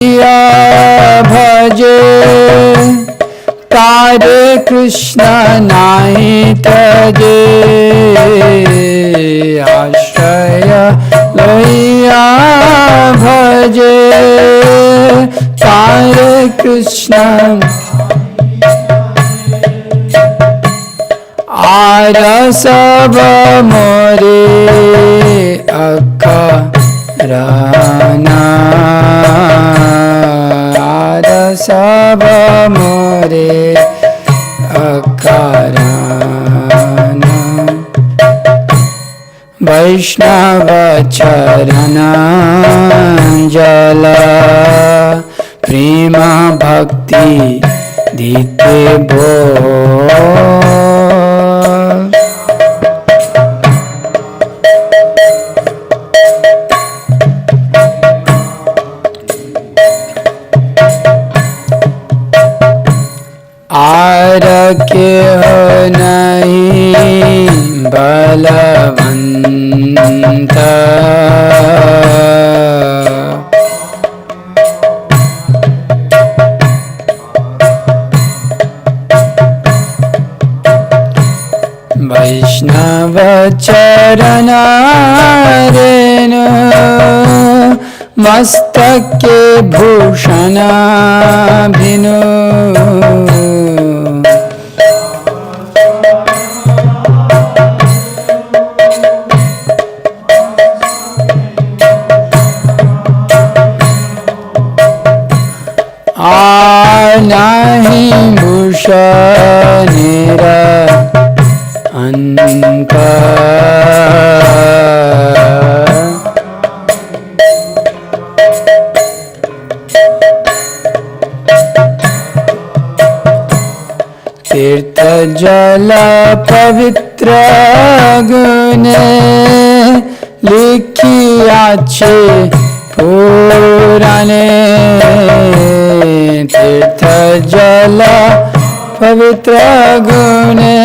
भजे तारे कृष्ण नाहि तजे आश्रय लइया भजे तारे कृष्ण आर सब मोरे अकराना आर सब मोरे अकराना वैष्णव चरण जल प्रेम भक्ति दीते बोल आर के हो नहीं बलवंत वैष्णव चरण रेणु मस्तक के भूषण भिनु नाही भूषणेर अंत तीर्थ जल पवित्र गुणे लिखियाछे पुराणे तीर्थ जल पवित्र गुणे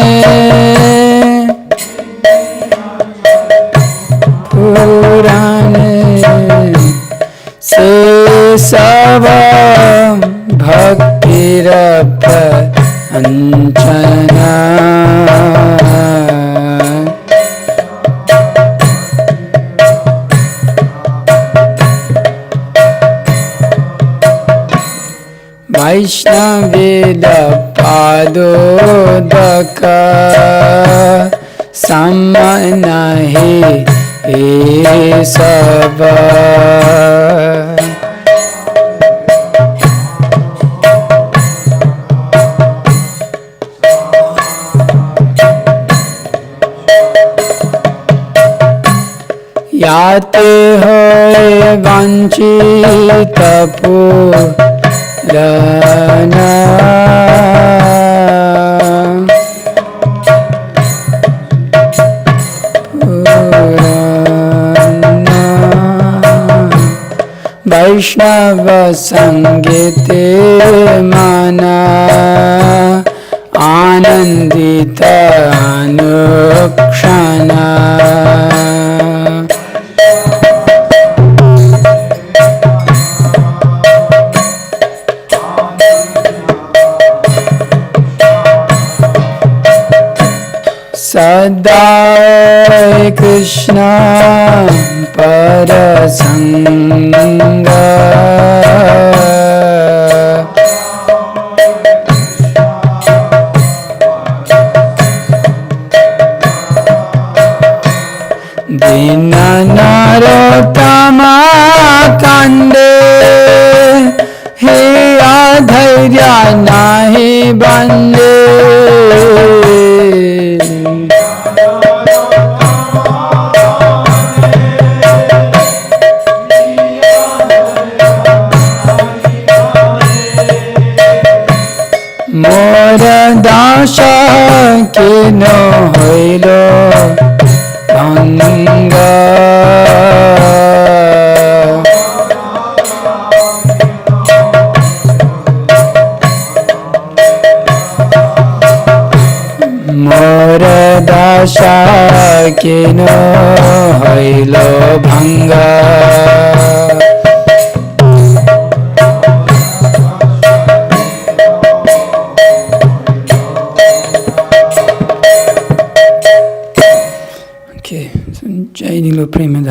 पुराणे से सब भक्तिरप अंचना वैष्णवेद पादोदक सम्मान हे सब याते होए वंचित पुराना वैष्णव संगीते माना आनंदित अनुक्षणा सदा कृष्ण पर संग दीन नरोत्तम कांडे हे अधैर्य नाही बंदे मोर दास के न होइलो भंग मोर दास के न होइलो भंग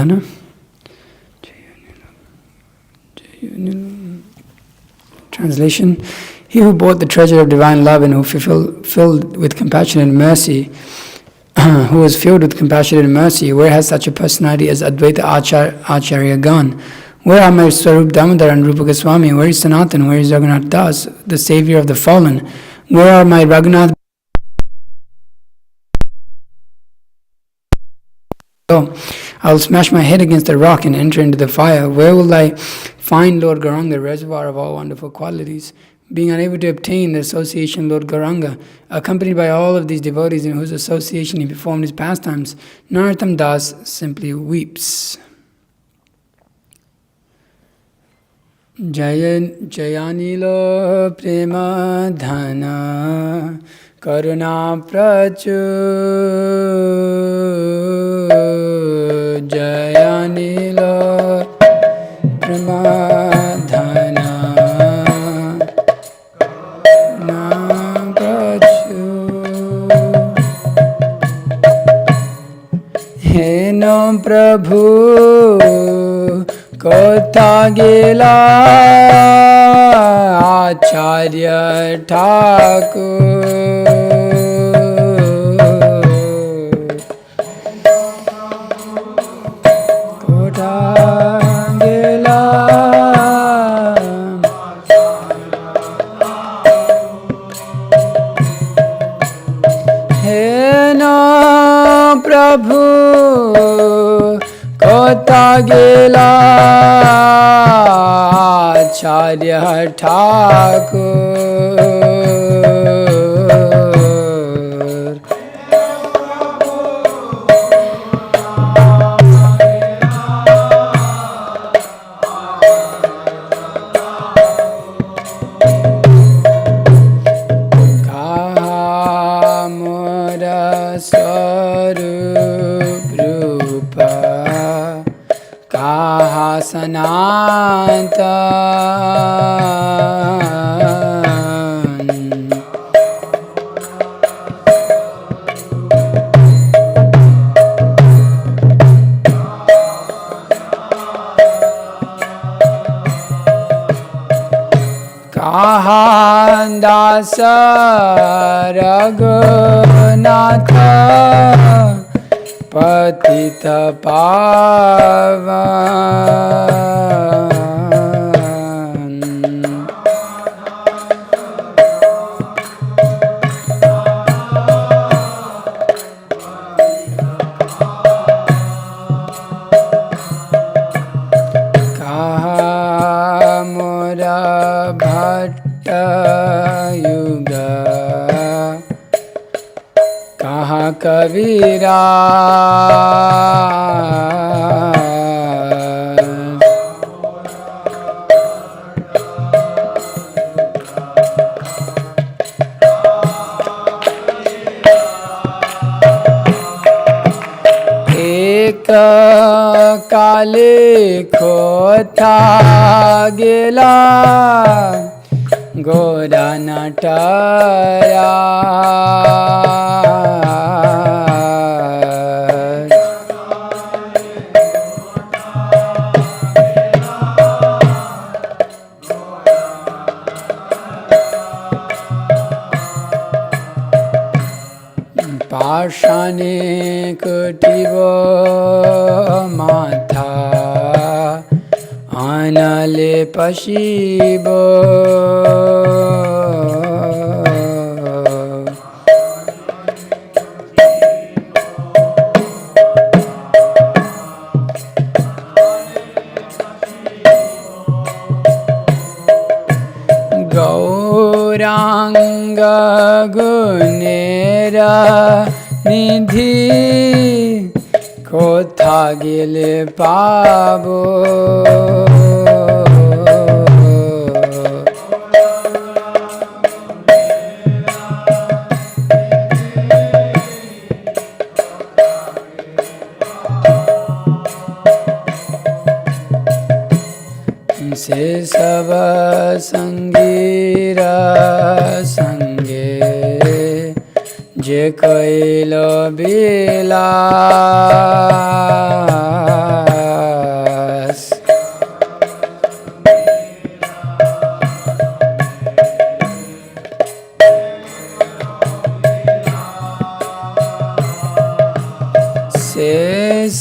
Dana. Translation: He who bought the treasure of divine love and who filled with compassion and mercy, who was filled with compassion and mercy, where has such a personality as Advaita Acarya gone? Where are my Swarup Damodar and Rupa Goswami? Where is Sanatan? Where is Raghunath Das, the savior of the fallen? Where are my Raghunath? Oh, I'll smash my head against a rock and enter into the fire. Where will I find Lord Gauranga, the reservoir of all wonderful qualities? Being unable to obtain the association Lord Gauranga, accompanied by all of these devotees in whose association he performed his pastimes, Narottam Das simply weeps. Jayanilo prema dhana karuna prachu Jayanilo prema dhana karuna prachu Heno Prabhu Kotha gela Acarya Thakur Kotha gela He no Prabhu Kotha gela Acarya Thakur Kamara Swarup Rupa Kaha Sanatan Kaha Dasa Raghunatha Patita Pavan Kahamura Bhatta Yuga Kaha Kavira Eka Kale Kotha gela Gora Nataya Parshane Kutivo Matha Anale Pashibo Gauranga Gunera Nidhi Kotha gele pabo Se saba sangira sange Je koilo bila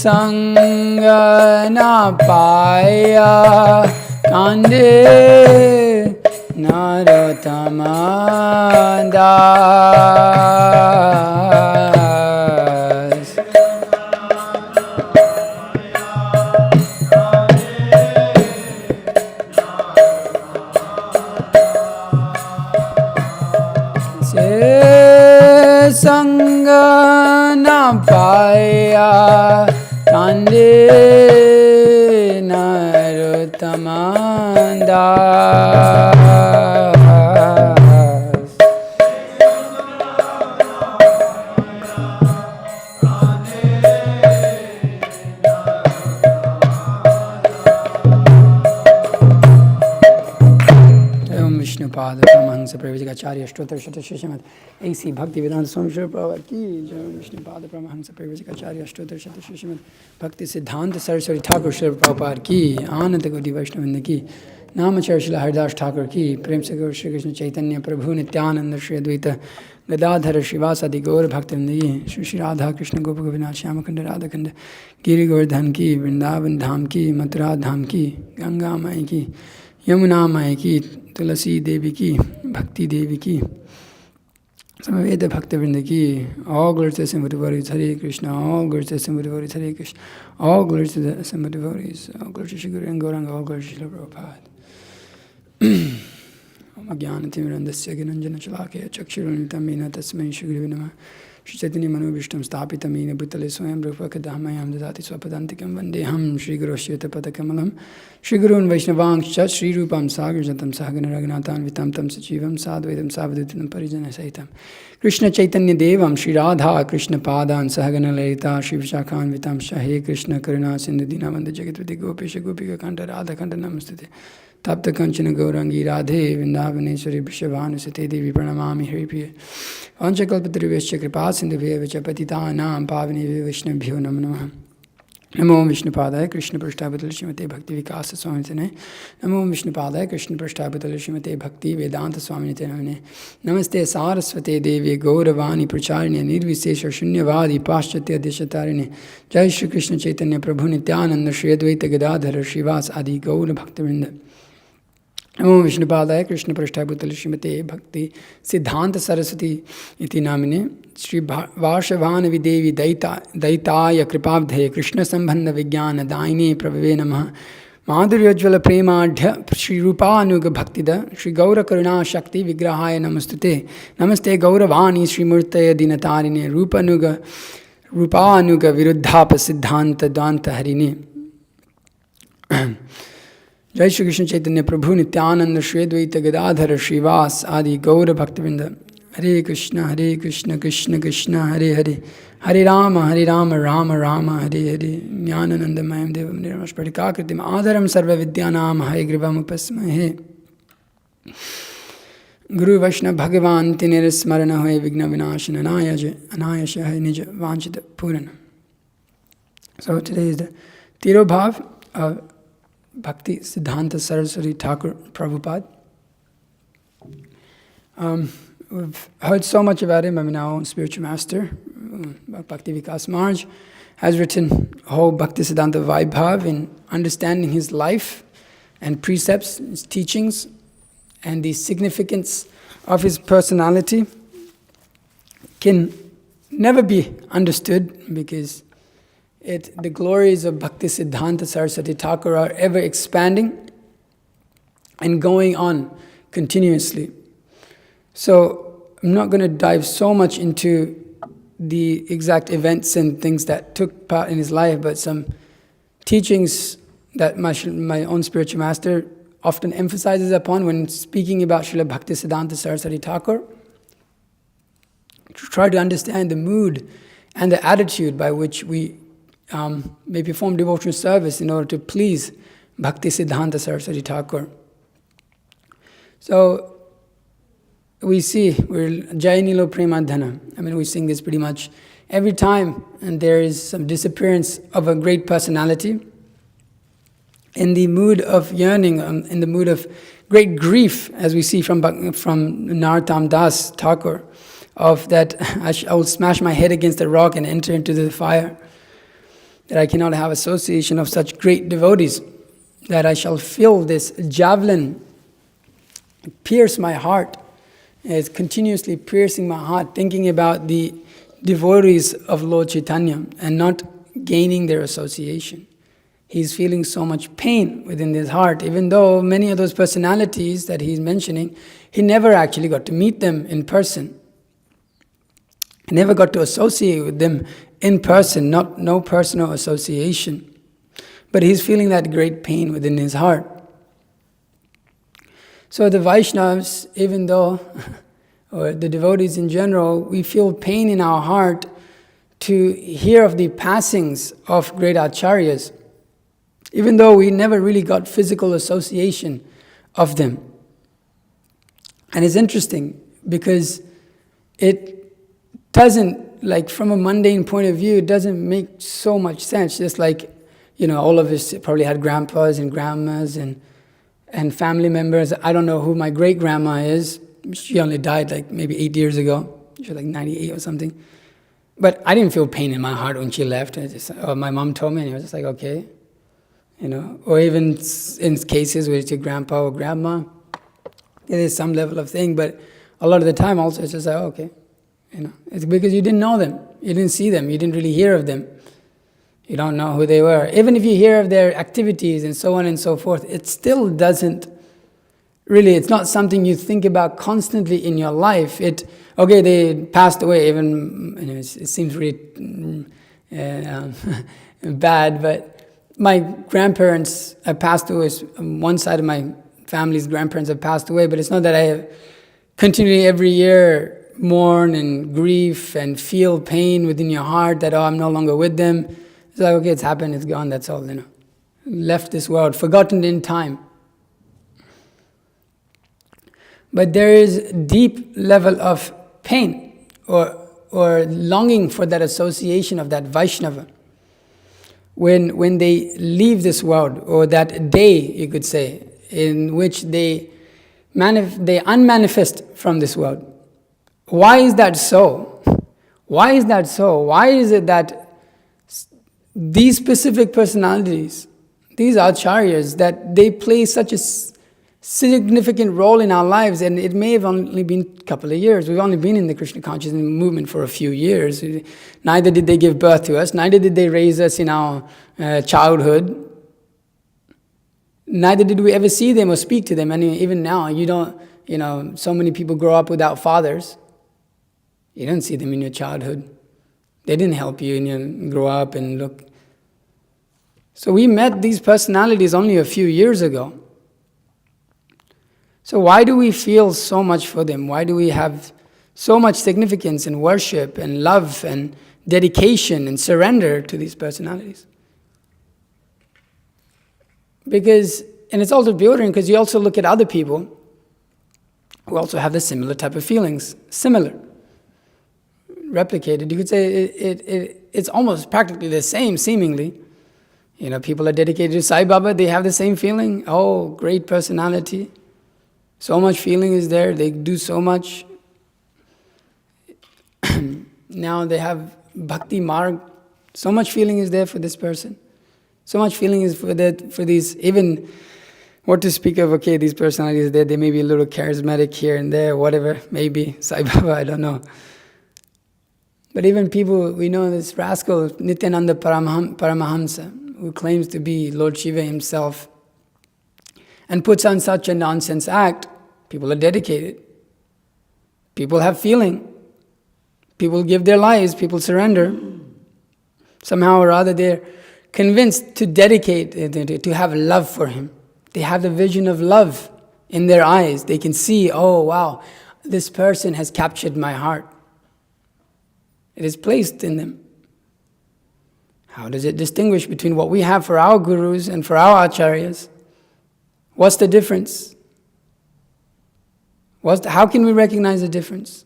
sanga na paya kande narottama das. Sanga na paya kande narottama das. Vishnupada Paramahansa Prabhu Acarya Stotra Shata Shishimat A.C. Bhaktisiddhanta Swami Srila Prabhupada Ki Jai. Vishnupada Paramahansa Prabhu Acarya Stotra Shata Shishimat Bhaktisiddhanta Sarsvati Thakur Srila Prabhupada Ki Ananta Gaudiya Vaishnavinda Ki Namacharya Srila Haridas Thakur Ki Prem Se Gaur Shri Krishna Chaitanya Prabhu Nityananda Shri Advaita Gadadhara Srivasadi Gaur Bhaktivinoda Ki Shri Radha Krishna Gopa Gopinath Shyamakanda Radhakanda Giri Govardhan Ki Vrindavan Dham Ki Mathura Dham Ki Ganga Mai Ki Yamuna Mai Ki Tulasi Devi Ki Bhakti Devi Ki Samaveda Bhaktivinoda Ki. All glories to the assembled devotees, Hare Krishna. All glories to the assembled devotees, Hare Krishna. All glories to the assembled devotees. All glories to Shri Guru and Gauranga. All glories to Srila Prabhupada. Om Ajnanatimmirandasya Gnanjana Shalakaya Chakshurunnitam Mena Tasmai Shri Gurave Namah. Shri Chaitanya Manobhishtam Sthapitam Mena Bhutale Swayam Rupa Kadhammayam Dadati Swapadantikam Vandeham Shri Guru Shyata Padakamalam Shri Gurun Vaishnavangscha Shri Rupam Sagar Jatam Sahagana Raghunathan Vitam Tam Sachivam Sadvaitam Savadutinam Parijana Sahitam Krishna Chaitanya Devam Shri Radha Krishna Padan Sahagana Lalita Shri Vishakhan Vitam Shahe Krishna Karuna Sindhu Dinavanda Jagatvati Gopesha Gopika Kanta Radha Kanta Namastute Tapta Kanchana Gaurangi Radhe Vrindavaneshwari Vrishabhanusate Devi Pranamami Haripriya Vanchakalpatarivescha Kripa Sindhuvya Vichapatitanam Pavani Vishnabhyo Namo Namaha Namo Vishnupadaya Krishna Prashtabhatala Srimate Bhakti Vikasa Swamitane Namo Vishnupadaya Krishna Prashtabhatala Srimate Bhakti Vedanta Swaminate Namane Namaste Sarasvate Devi Gauravani Pracharine Nirvisesha Shunyavadi Paschatya Deshatarine Jai Shri Krishna Chaitanya Prabhu Nityananda Shri Advaita Gadadhara Srivas Adi Gaura Bhaktivinoda Namo Vishnupadaya Krishna Prashtabhatala Srimate Bhakti Siddhanta Saraswati Iti Namine Shri Varshavanavi Devi Daitaya Kripabdhe Krishna Sambandha Vijnana Daine Prabhave Namaha Madhuryajvala Premadhya Shri Rupanuga Bhaktida Shri Gaura Karuna Shakti Vigrahaya Namastute Namaste Gauravani Shri Murtaya Dinatarine Rupanuga Viruddhapa Siddhanta Dvanta Harine Jai Shri Krishna Chaitanya Prabhu Nityananda Shri Advaita Gadadhara Srivas Adi Gaura Bhaktivinoda Hare Krishna Krishna Krishna Hare Hare Hare Rama Rama Rama Hare Hare Jnanananda Mayam Devam Nirmashparikakritim Adharam Sarva Vidyanam Hare Grivam Upasmahe Guru Vaishnava Bhagavan Tinir Smarana Hoye Vigna Vinashana Anayasha Hai Nija Vanchita Purana. So today is the Tirobhav of Bhaktisiddhanta Saraswati Thakur Prabhupada. We've heard so much about him. I mean, our own spiritual master, Bhakti Vikas Maharaj, has written a whole Bhaktisiddhanta Vaibhav in understanding his life and precepts, his teachings, and the significance of his personality can never be understood because the glories of Bhaktisiddhanta Saraswati Thakur are ever expanding and going on continuously. So I'm not going to dive so much into the exact events and things that took part in his life, but some teachings that my own spiritual master often emphasizes upon when speaking about Srila Bhaktisiddhanta Saraswati Thakur, to try to understand the mood and the attitude by which we may perform devotional service in order to please Bhaktisiddhanta Saraswati Thakur. So we see, we're Jai Nilo Premadhana. I mean, we sing this pretty much every time, and there is some disappearance of a great personality. In the mood of yearning, in the mood of great grief, as we see from Narottam Das Thakur, of that I will smash my head against a rock and enter into the fire. that I cannot have association of such great devotees, that I shall feel this javelin pierce my heart. It's continuously piercing my heart, thinking about the devotees of Lord Chaitanya and not gaining their association. He's feeling so much pain within his heart, even though many of those personalities that he's mentioning, he never actually got to meet them in person. He never got to associate with them in person, no personal association. But he's feeling that great pain within his heart. So the Vaishnavas, even though, or the devotees in general, we feel pain in our heart to hear of the passings of great Acaryas, even though we never really got physical association of them. And it's interesting because it doesn't, like from a mundane point of view, it doesn't make so much sense. Just like, all of us probably had grandpas and grandmas and family members. I don't know who my great-grandma is. She only died like maybe 8 years ago. She was like 98 or something. But I didn't feel pain in my heart when she left. My mom told me, and I was just like, okay. Or even in cases where it's your grandpa or grandma, there is some level of thing, but a lot of the time also it's just like, okay. It's because you didn't know them. You didn't see them. You didn't really hear of them. You don't know who they were. Even if you hear of their activities and so on and so forth, it still doesn't really, it's not something you think about constantly in your life. They passed away, even, it seems really bad, but my grandparents have passed away. One side of my family's grandparents have passed away, but it's not that I have continually every year mourn and grief and feel pain within your heart that, I'm no longer with them. It's like, okay, it's happened, it's gone, that's all, Left this world, forgotten in time. But there is deep level of pain or longing for that association of that Vaishnava. When they leave this world, or that day, you could say, in which they unmanifest from this world. Why is that so? Why is that so? Why is it that these specific personalities, these acharyas, that they play such a significant role in our lives, and it may have only been a couple of years. We've only been in the Krishna consciousness movement for a few years. Neither did they give birth to us, neither did they raise us in our childhood. Neither did we ever see them or speak to them. And even now, so many people grow up without fathers. You don't see them in your childhood. They didn't help you in your grow up and look. So we met these personalities only a few years ago. So why do we feel so much for them? Why do we have so much significance and worship and love and dedication and surrender to these personalities? And it's also bewildering because you also look at other people who also have the similar type of feelings, replicated. You could say it's almost practically the same, seemingly. People are dedicated to Sai Baba, they have the same feeling. Oh, great personality. So much feeling is there, they do so much. Now they have Bhakti Marg. So much feeling is there for this person. So much feeling is for these, even what to speak of, okay, these personalities there, they may be a little charismatic here and there, whatever, maybe, Sai Baba, I don't know. But even people, we know this rascal, Nityananda Paramahamsa, who claims to be Lord Shiva himself, and puts on such a nonsense act, people are dedicated. People have feeling. People give their lives, people surrender. Somehow or other they're convinced to dedicate, to have love for him. They have the vision of love in their eyes. They can see, oh wow, this person has captured my heart. It is placed in them. How does it distinguish between what we have for our gurus and for our acharyas? What's the difference? How can we recognize the difference?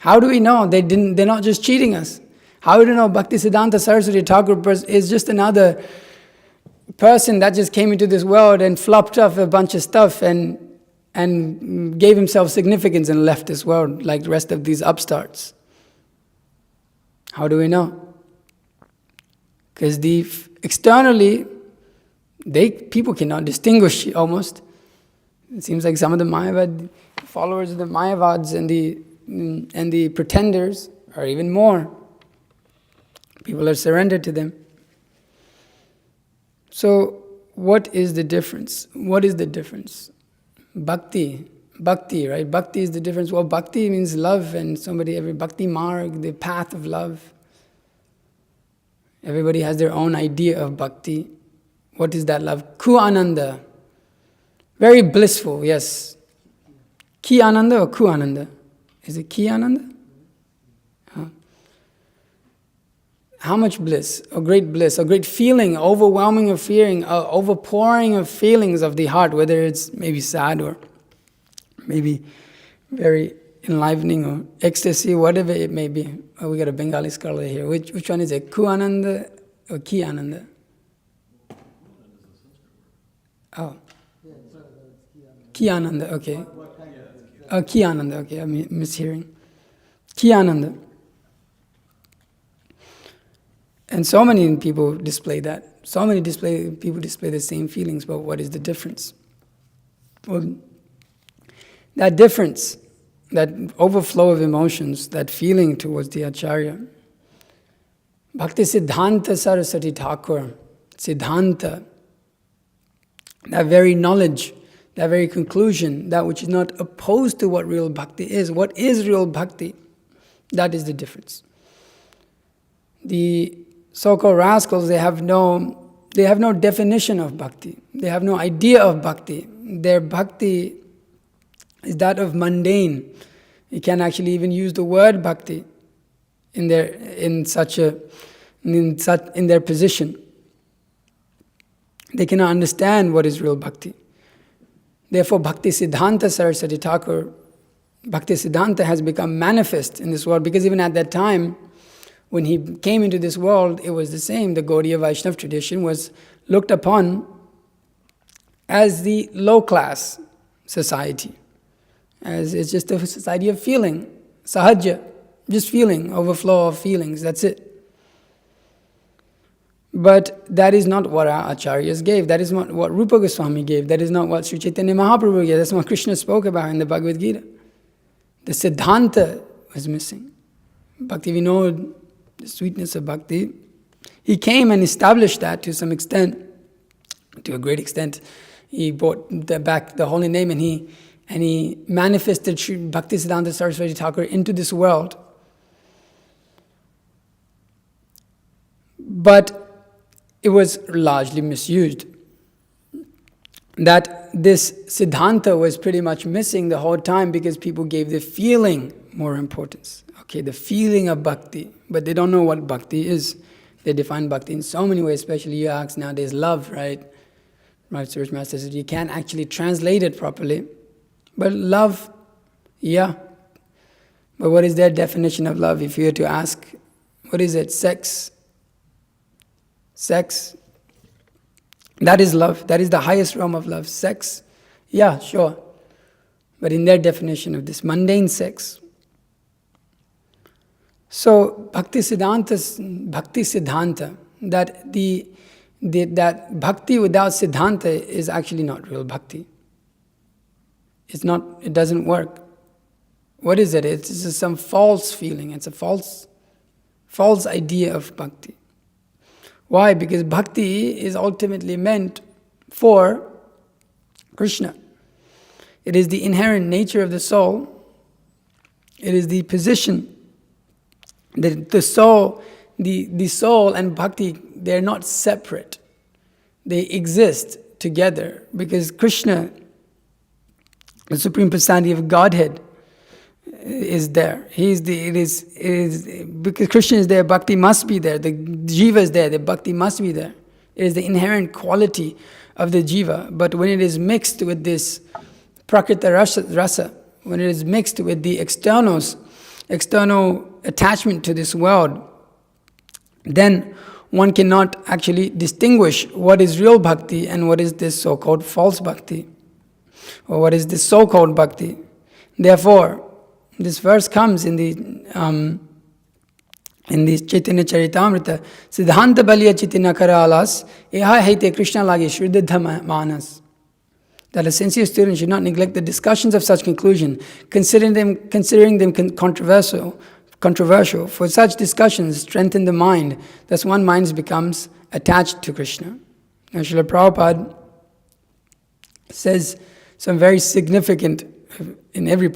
How do we know they're not just cheating us? How do we know Bhaktisiddhanta Sarsvati Thakur is just another person that just came into this world and flopped off a bunch of stuff and gave himself significance and left this world like the rest of these upstarts? How do we know? Because externally, people cannot distinguish almost. It seems like some of the Mayavad followers of the Mayavads and the pretenders are even more. People are surrendered to them. So, what is the difference? What is the difference? Bhakti, right? Bhakti is the difference. Well, bhakti means love, and every bhakti marg, the path of love. Everybody has their own idea of bhakti. What is that love? Ku ananda. Very blissful, yes. Ki ananda or ku ananda? Is it ki ananda? How much bliss, or great feeling, overwhelming of feeling, overpouring of feelings of the heart, whether it's maybe sad or maybe very enlivening or ecstasy, whatever it may be. Oh, we got a Bengali scholar here. Which one is it? Ku ananda or ki ananda? Oh. Ki ananda, okay. Oh, ki ananda, okay, I'm mishearing. Ki ananda. And so many people display that. So many people display the same feelings, but what is the difference? Well, that difference, that overflow of emotions, that feeling towards the Acharya. Bhaktisiddhanta Sarsvati Thakur, Siddhanta, that very knowledge, that very conclusion, that which is not opposed to what real bhakti is. What is real bhakti? That is the difference. The so-called rascals, they have no definition of bhakti. They have no idea of bhakti. Their bhakti is that of mundane. You can't actually even use the word bhakti in their position. They cannot understand what is real bhakti. Therefore, Bhaktisiddhanta Saraswati Thakur, Bhaktisiddhanta has become manifest in this world, because even at that time, when he came into this world, it was the same. The Gaudiya Vaishnava tradition was looked upon as the low-class society. As it's just a society of feeling, sahaja, just feeling, overflow of feelings, that's it. But that is not what our acharyas gave. That is not what Rupa Goswami gave. That is not what Sri Chaitanya Mahaprabhu gave. That's what Krishna spoke about in the Bhagavad Gita. The Siddhanta was missing. Bhakti Vinod, the sweetness of bhakti, he came and established that to some extent, to a great extent. He brought back the holy name and he manifested Sri Bhaktisiddhanta Saraswati Thakur into this world. But it was largely misused. That this Siddhanta was pretty much missing the whole time because people gave the feeling more importance. Okay, the feeling of bhakti, but they don't know what bhakti is. They define bhakti in so many ways, especially you ask nowadays love, right? My Suraj Master said you can't actually translate it properly. But love, yeah. But what is their definition of love? If you were to ask, what is it? Sex. That is love. That is the highest realm of love. Sex, yeah, sure. But in their definition of this mundane sex. So Bhaktisiddhanta, that that bhakti without siddhanta is actually not real bhakti. It's not. It doesn't work. What is it? It's just some false feeling. It's a false idea of bhakti. Why? Because bhakti is ultimately meant for Krishna. It is the inherent nature of the soul. It is the position. The soul and bhakti, they're not separate. They exist together because Krishna, the Supreme Personality of Godhead, is there. Because Krishna is there, bhakti must be there. The jiva is there, the bhakti must be there. It is the inherent quality of the jiva. But when it is mixed with this prakrita rasa, when it is mixed with the external attachment to this world, then one cannot actually distinguish what is real bhakti and what is this so-called false bhakti, or what is this so-called bhakti. Therefore, this verse comes in the in this Chaitanya Charitamrita, Siddhanta Baliya Chaitanya Karalas, Eha Haite Krishna Lagi Shruddha Manas. That a sincere student should not neglect the discussions of such conclusion, considering them controversial, for such discussions strengthen the mind, thus one mind becomes attached to Krishna. Now Srila Prabhupada says something very significant in every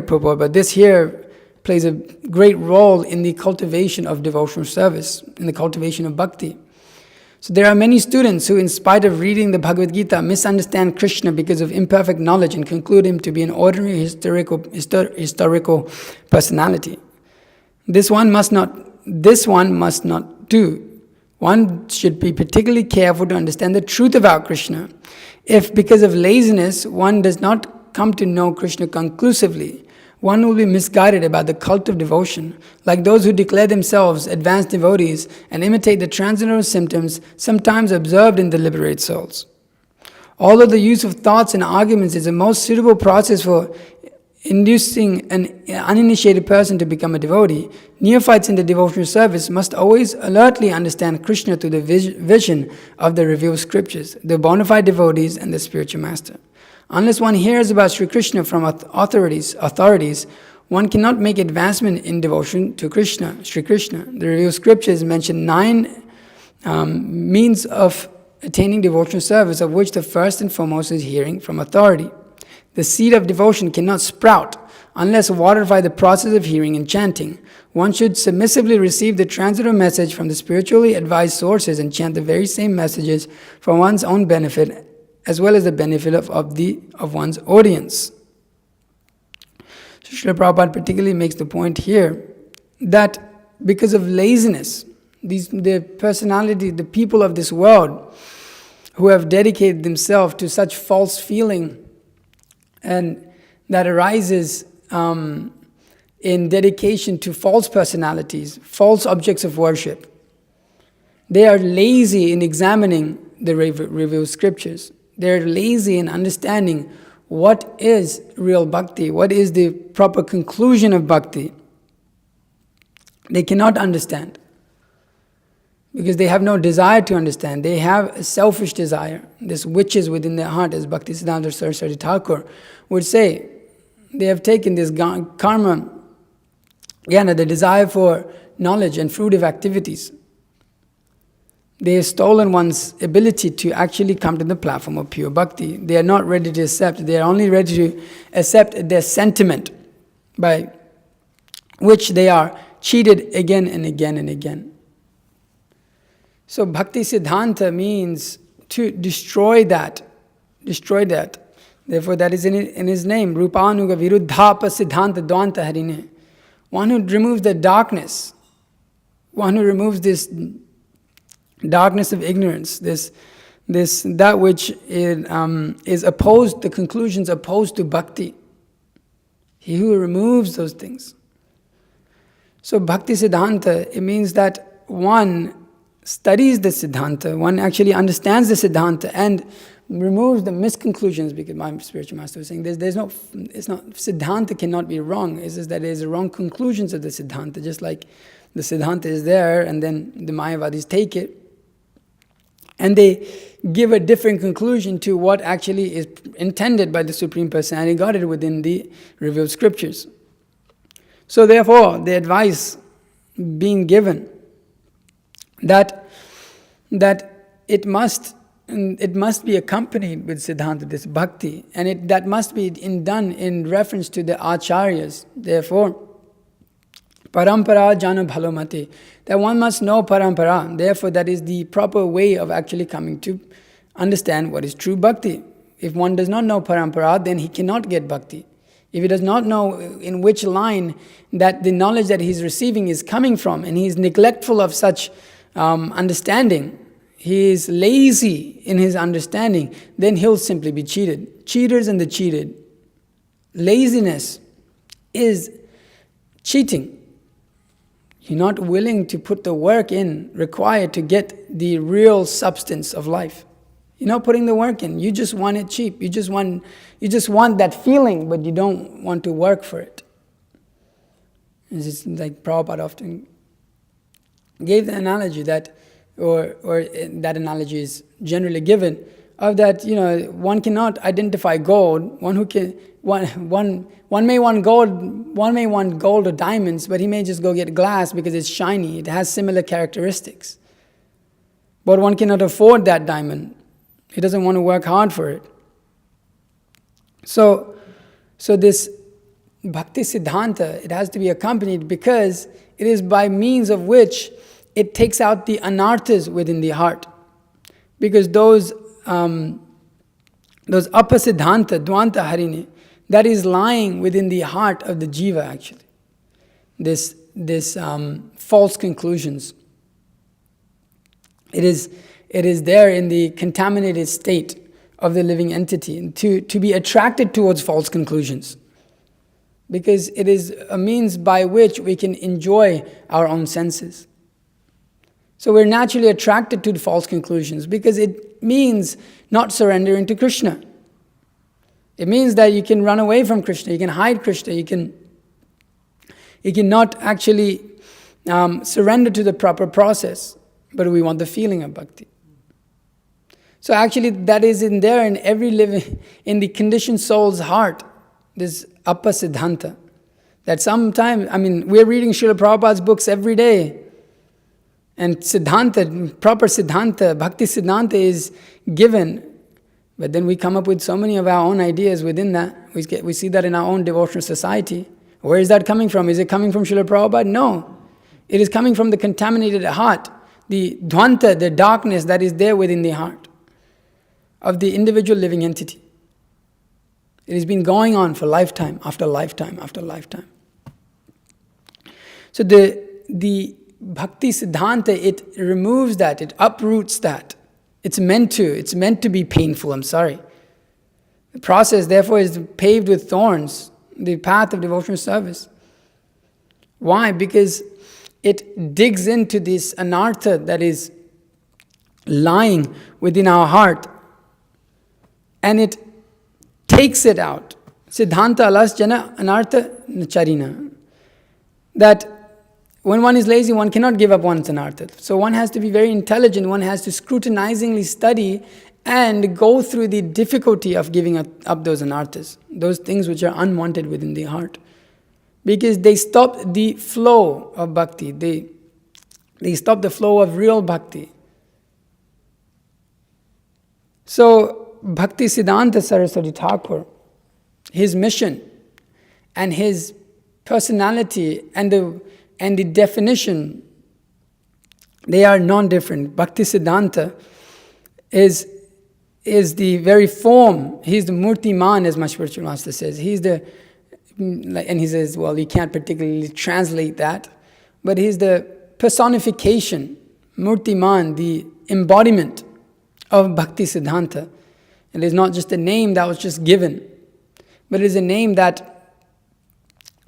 purport, but this here plays a great role in the cultivation of devotional service, in the cultivation of bhakti. So there are many students who, in spite of reading the Bhagavad Gita, misunderstand Krishna because of imperfect knowledge and conclude him to be an ordinary historical personality. This one must not do. One should be particularly careful to understand the truth about Krishna. If because of laziness one does not come to know Krishna conclusively, one will be misguided about the cult of devotion, like those who declare themselves advanced devotees and imitate the transcendental symptoms sometimes observed in the liberated souls. Although the use of thoughts and arguments is the most suitable process for inducing an uninitiated person to become a devotee, neophytes in the devotional service must always alertly understand Krishna through the vision of the revealed scriptures, the bona fide devotees, and the spiritual master. Unless one hears about Sri Krishna from authorities, one cannot make advancement in devotion to Krishna, Sri Krishna. The revealed scriptures mention 9 means of attaining devotional service, of which the first and foremost is hearing from authority. The seed of devotion cannot sprout unless watered by the process of hearing and chanting. One should submissively receive the transcendental message from the spiritually advised sources and chant the very same messages for one's own benefit, as well as the benefit of one's audience. So Srila Prabhupada particularly makes the point here that because of laziness, the people of this world who have dedicated themselves to such false feeling, and that arises in dedication to false personalities, false objects of worship. They are lazy in examining the revealed scriptures. They're lazy in understanding what is real bhakti, what is the proper conclusion of bhakti. They cannot understand because they have no desire to understand. They have a selfish desire. This witches within their heart, as Bhaktisiddhanta Sarsvati Thakur would say. They have taken this karma, the desire for knowledge and fruitive activities. They have stolen one's ability to actually come to the platform of pure bhakti. They are not ready to accept. They are only ready to accept their sentiment, by which they are cheated again and again and again. So Bhaktisiddhanta means to destroy that. Therefore that is in his name. Rupanuga viruddhapa siddhanta dvanta harine. One who removes the darkness. One who removes this darkness of ignorance, that which is opposed, the conclusions opposed to bhakti. He who removes those things. So Bhaktisiddhanta, it means that one studies the Siddhanta, one actually understands the Siddhanta and removes the misconclusions, because my spiritual master was saying Siddhanta cannot be wrong. It's just that there's wrong conclusions of the Siddhanta, just like the Siddhanta is there and then the Mayavadis take it and they give a different conclusion to what actually is intended by the Supreme Personality Godhead within the revealed scriptures. So therefore, the advice being given that it must be accompanied with Siddhanta, this bhakti, and that must be done in reference to the Acaryas. Therefore, parampara jana bhalomati, that one must know parampara. Therefore, that is the proper way of actually coming to understand what is true bhakti. If one does not know parampara, then he cannot get bhakti. If he does not know in which line that the knowledge that he is receiving is coming from, and he is neglectful of such understanding, he is lazy in his understanding, then he'll simply be cheated. Cheaters and the cheated. Laziness is cheating. You're not willing to put the work in required to get the real substance of life. You're not putting the work in. You just want it cheap. You just want that feeling, but you don't want to work for it. It's just like Prabhupada often gave the analogy that, or that analogy is generally given, of that, one cannot identify gold. One may want gold or diamonds, but he may just go get glass because it's shiny. It has similar characteristics. But one cannot afford that diamond. He doesn't want to work hard for it. So this Bhaktisiddhanta, it has to be accompanied because it is by means of which it takes out the anarthas within the heart. Because those apasiddhanta, dvanta harini, that is lying within the heart of the jiva actually. This false conclusions. It is there in the contaminated state of the living entity to be attracted towards false conclusions. Because it is a means by which we can enjoy our own senses. So we're naturally attracted to the false conclusions because it means not surrendering to Krishna. It means that you can run away from Krishna, you can hide Krishna, you cannot actually surrender to the proper process, but we want the feeling of bhakti. So actually that is in every living, in the conditioned soul's heart, this apasiddhanta. That sometimes, we're reading Srila Prabhupada's books every day. And siddhanta, proper siddhanta, Bhaktisiddhanta is given. But then we come up with so many of our own ideas within that. We see that in our own devotional society. Where is that coming from? Is it coming from Srila Prabhupada? No. It is coming from the contaminated heart. The dvanta, the darkness that is there within the heart of the individual living entity. It has been going on for lifetime after lifetime after lifetime. So the Bhakti Siddhanta, it removes that, it uproots that. It's meant to be painful, I'm sorry. The process, therefore, is paved with thorns, the path of devotional service. Why? Because it digs into this anartha that is lying within our heart, and it takes it out. Siddhanta alas jana anartha charina. That when one is lazy, one cannot give up one's anartha. So one has to be very intelligent, one has to scrutinizingly study and go through the difficulty of giving up those anarthas, those things which are unwanted within the heart. Because they stop the flow of bhakti, they stop the flow of real bhakti. So Bhaktisiddhanta Saraswati Thakur, his mission and his personality and the definition, they are non-different. Bhaktisiddhanta is the very form. He's the Murtiman, as my spiritual master says. And he says, well, you can't particularly translate that, but he's the personification, Murtiman, the embodiment of Bhaktisiddhanta. And it's not just a name that was just given, but it is a name that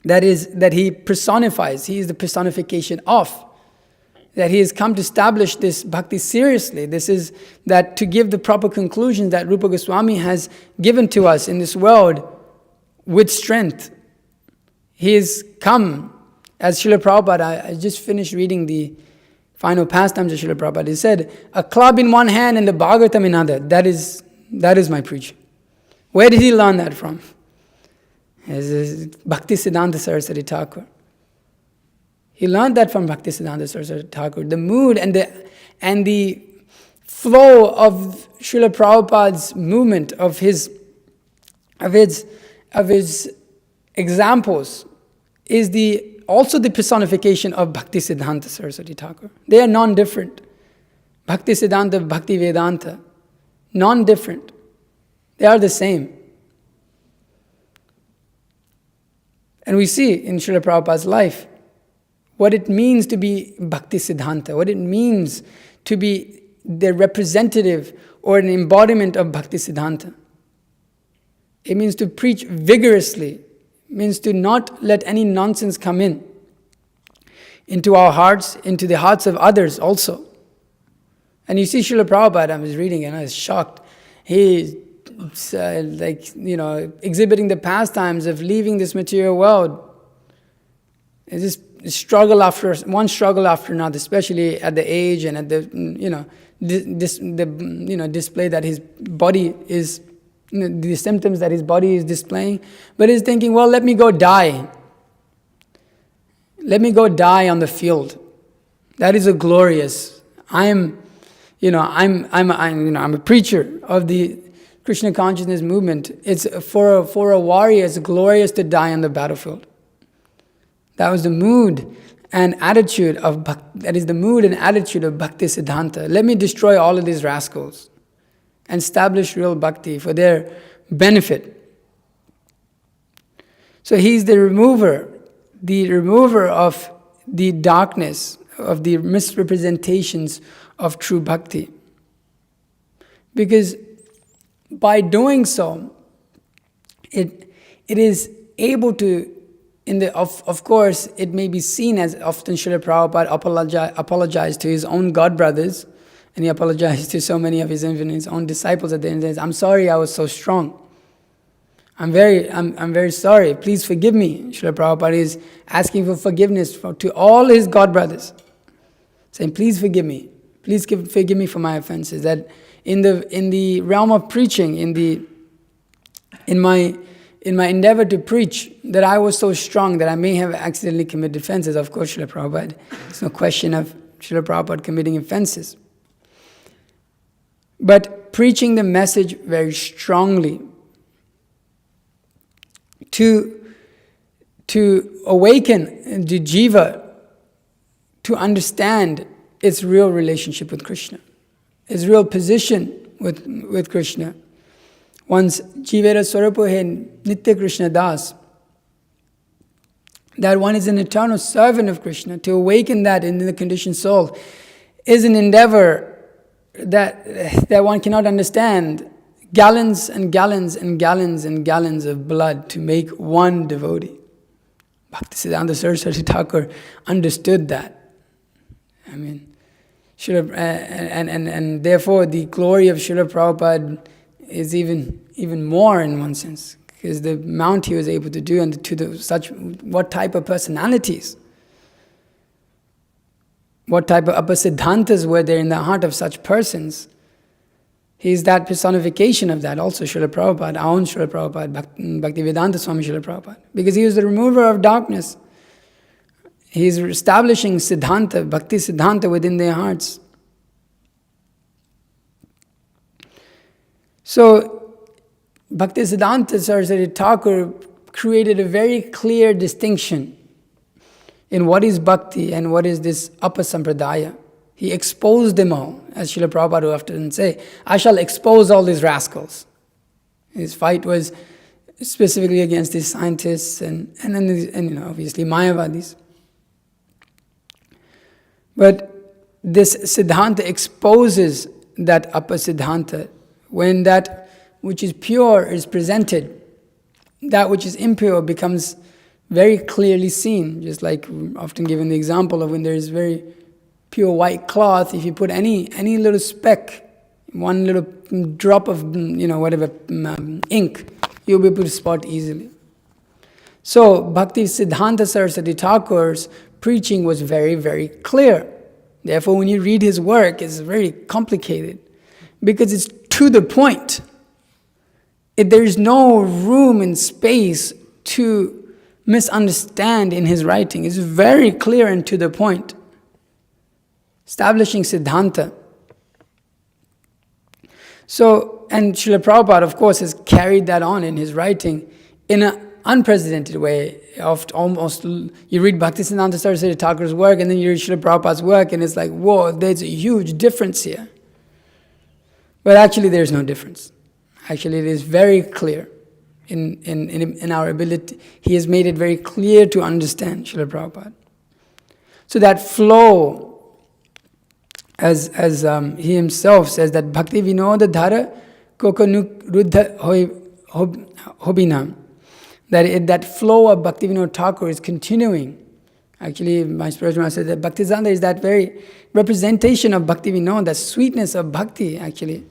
he personifies. He is the personification of. That he has come to establish this bhakti seriously. This is that to give the proper conclusions that Rupa Goswami has given to us in this world with strength. He has come, as Srila Prabhupada, I just finished reading the final pastimes of Srila Prabhupada. He said, a club in one hand and the Bhagavatam in other. That is my preaching. Where did he learn that from? Bhaktisiddhanta Saraswati Thakur. He learned that from Bhaktisiddhanta Saraswati Thakur. The mood and the flow of Srila Prabhupada's movement, of his examples, is also the personification of Bhaktisiddhanta Saraswati Thakur. They are non-different. Bhaktisiddhanta, Bhakti Vedanta, non-different. They are the same. And we see in Srila Prabhupada's life what it means to be Bhaktisiddhanta, what it means to be the representative or an embodiment of Bhaktisiddhanta. It means to preach vigorously. It means to not let any nonsense come into our hearts, into the hearts of others also. And you see Srila Prabhupada, I was reading and I was shocked. He's exhibiting the pastimes of leaving this material world. It's just struggle after one struggle after another, especially at the age and at the display that his body is, the symptoms that his body is displaying. But he's thinking, well, let me go die. Let me go die on the field. That is a glorious. I'm a preacher of the Krishna consciousness movement. It's for a warrior. It's glorious to die on the battlefield. That was the mood and attitude of Bhaktisiddhanta. Let me destroy all of these rascals and establish real bhakti for their benefit. So he's the remover of the darkness, of the misrepresentations of true bhakti. Because by doing so, it is able to, of course, it may be seen as often Srila Prabhupada apologized to his own god brothers, and he apologized to so many of his own disciples at the end. He says, I'm sorry I was so strong. I'm very sorry. Please forgive me. Srila Prabhupada is asking for forgiveness to all his god brothers, saying, please forgive me. Please forgive me for my offenses. That in the realm of preaching, in my endeavor to preach, that I was so strong that I may have accidentally committed offenses. Of course, Srila Prabhupada, there's no question of Srila Prabhupada committing offenses. But preaching the message very strongly to awaken the jiva to understand its real relationship with Krishna, its real position with Krishna. One's jivera swarupo hai nitya Krishna das. That one is an eternal servant of Krishna. To awaken that in the conditioned soul is an endeavor that one cannot understand. Gallons and gallons and gallons and gallons of blood to make one devotee. Bhaktisiddhanta Sarsvati Thakur understood that. I mean, and therefore the glory of Srila Prabhupada is even more in one sense, because the amount he was able to do, and what type of personalities, what type of apasiddhantas were there in the heart of such persons. He is that personification of that also, Srila Prabhupada, our own Srila Prabhupada, Bhaktivedanta Swami Srila Prabhupada. Because he was the remover of darkness. He is establishing Siddhanta, Bhakti Siddhanta within their hearts. So, Bhaktisiddhanta Saraswati Thakur created a very clear distinction in what is bhakti and what is this apasampradaya. He exposed them all, as Srila Prabhupada would often say, I shall expose all these rascals. His fight was specifically against these scientists and obviously Mayavadis. But this Siddhanta exposes that Apasiddhanta. When that which is pure is presented, that which is impure becomes very clearly seen. Just like often given the example of when there is very pure white cloth, if you put any little speck, one little drop of ink, you'll be able to spot easily. So Bhaktisiddhanta Saraswati Thakur's preaching was very, very clear. Therefore, when you read his work, it's very complicated because it's to the point. There is no room and space to misunderstand in his writing. It's very clear and to the point. Establishing Siddhanta. So, and Srila Prabhupada, of course, has carried that on in his writing in an unprecedented way. Almost, you read Bhaktisiddhanta Saraswati Thakur's work and then you read Srila Prabhupada's work and it's like, whoa, there's a huge difference here. But actually there's no difference. Actually it is very clear in our ability. He has made it very clear to understand Srila Prabhupada. So that flow, as he himself says, that Bhakti Vinoda Dhara Kokonuk Ruddha Hobinam, that flow of Bhakti Vinod Thakur is continuing. Actually, my spiritual master said that Bhaktisiddhanta is that very representation of Bhakti Vinod, that sweetness of Bhakti, actually.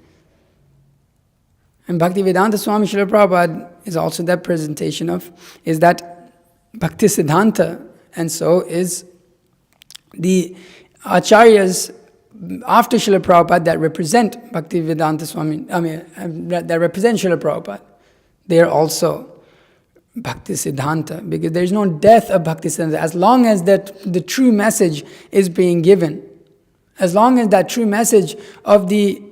And Bhaktivedanta Swami Srila Prabhupada is also that presentation of, is that Bhaktisiddhanta, And so is the Acaryas after Srila Prabhupada that represent Bhaktivedanta Swami, that represent Srila Prabhupada. They are also Bhaktisiddhanta, because there is no death of Bhaktisiddhanta. As long as the true message is being given, as long as that true message of the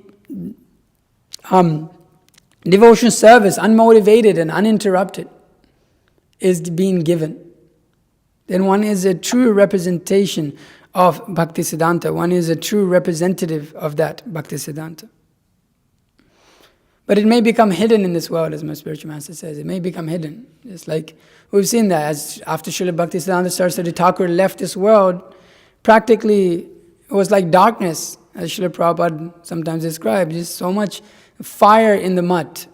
devotional service, unmotivated and uninterrupted, is being given, then one is a true representation of Bhaktisiddhanta. One is a true representative of that Bhaktisiddhanta. But it may become hidden in this world, as my spiritual master says. It may become hidden. Just like we've seen that as after Srila Bhaktisiddhanta Sarsvati Thakur left this world, practically it was like darkness, as Srila Prabhupada sometimes described. Just so much fire in the mud,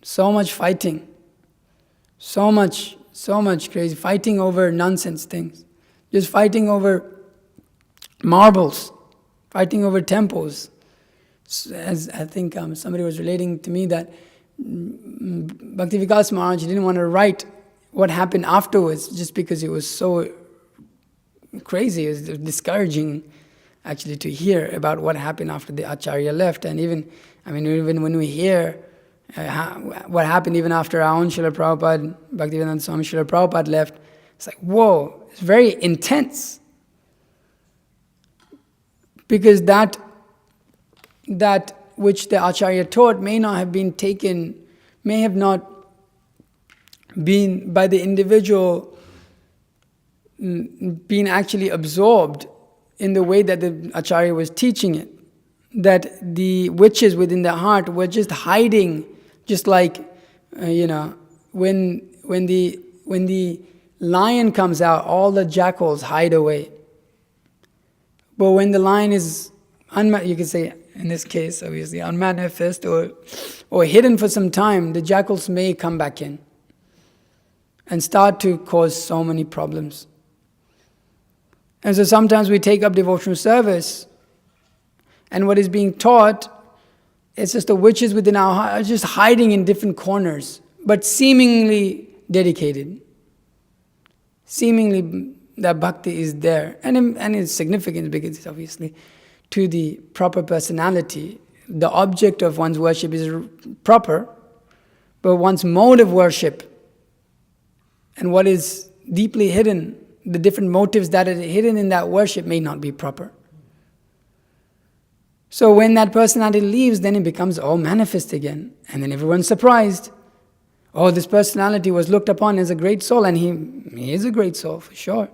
so much fighting, so much crazy, fighting over nonsense things, just fighting over marbles, fighting over temples. As I think somebody was relating to me that Bhakti Vikas Maharaj didn't want to write what happened afterwards just because it was so crazy. It was discouraging actually to hear about what happened after the Acarya left. And even when we hear what happened even after our own Srila Prabhupada, Bhaktivedanta Swami Srila Prabhupada left, it's like, whoa, it's very intense. Because that which the Acharya taught may not have been taken, may have not been by the individual being actually absorbed in the way that the Acharya was teaching it. That the witches within the heart were just hiding, just like when the lion comes out, all the jackals hide away. But when the lion is you could say, in this case, obviously, unmanifest or hidden for some time, the jackals may come back in and start to cause so many problems. And so sometimes we take up devotional service, and what is being taught, it's just the witches within our heart are just hiding in different corners, but seemingly dedicated. Seemingly that bhakti is there. And it's significant because it's obviously to the proper personality. The object of one's worship is proper, but one's mode of worship and what is deeply hidden, the different motives that are hidden in that worship may not be proper. So when that personality leaves, then it becomes all manifest again. And then everyone's surprised. Oh, this personality was looked upon as a great soul, and he is a great soul for sure.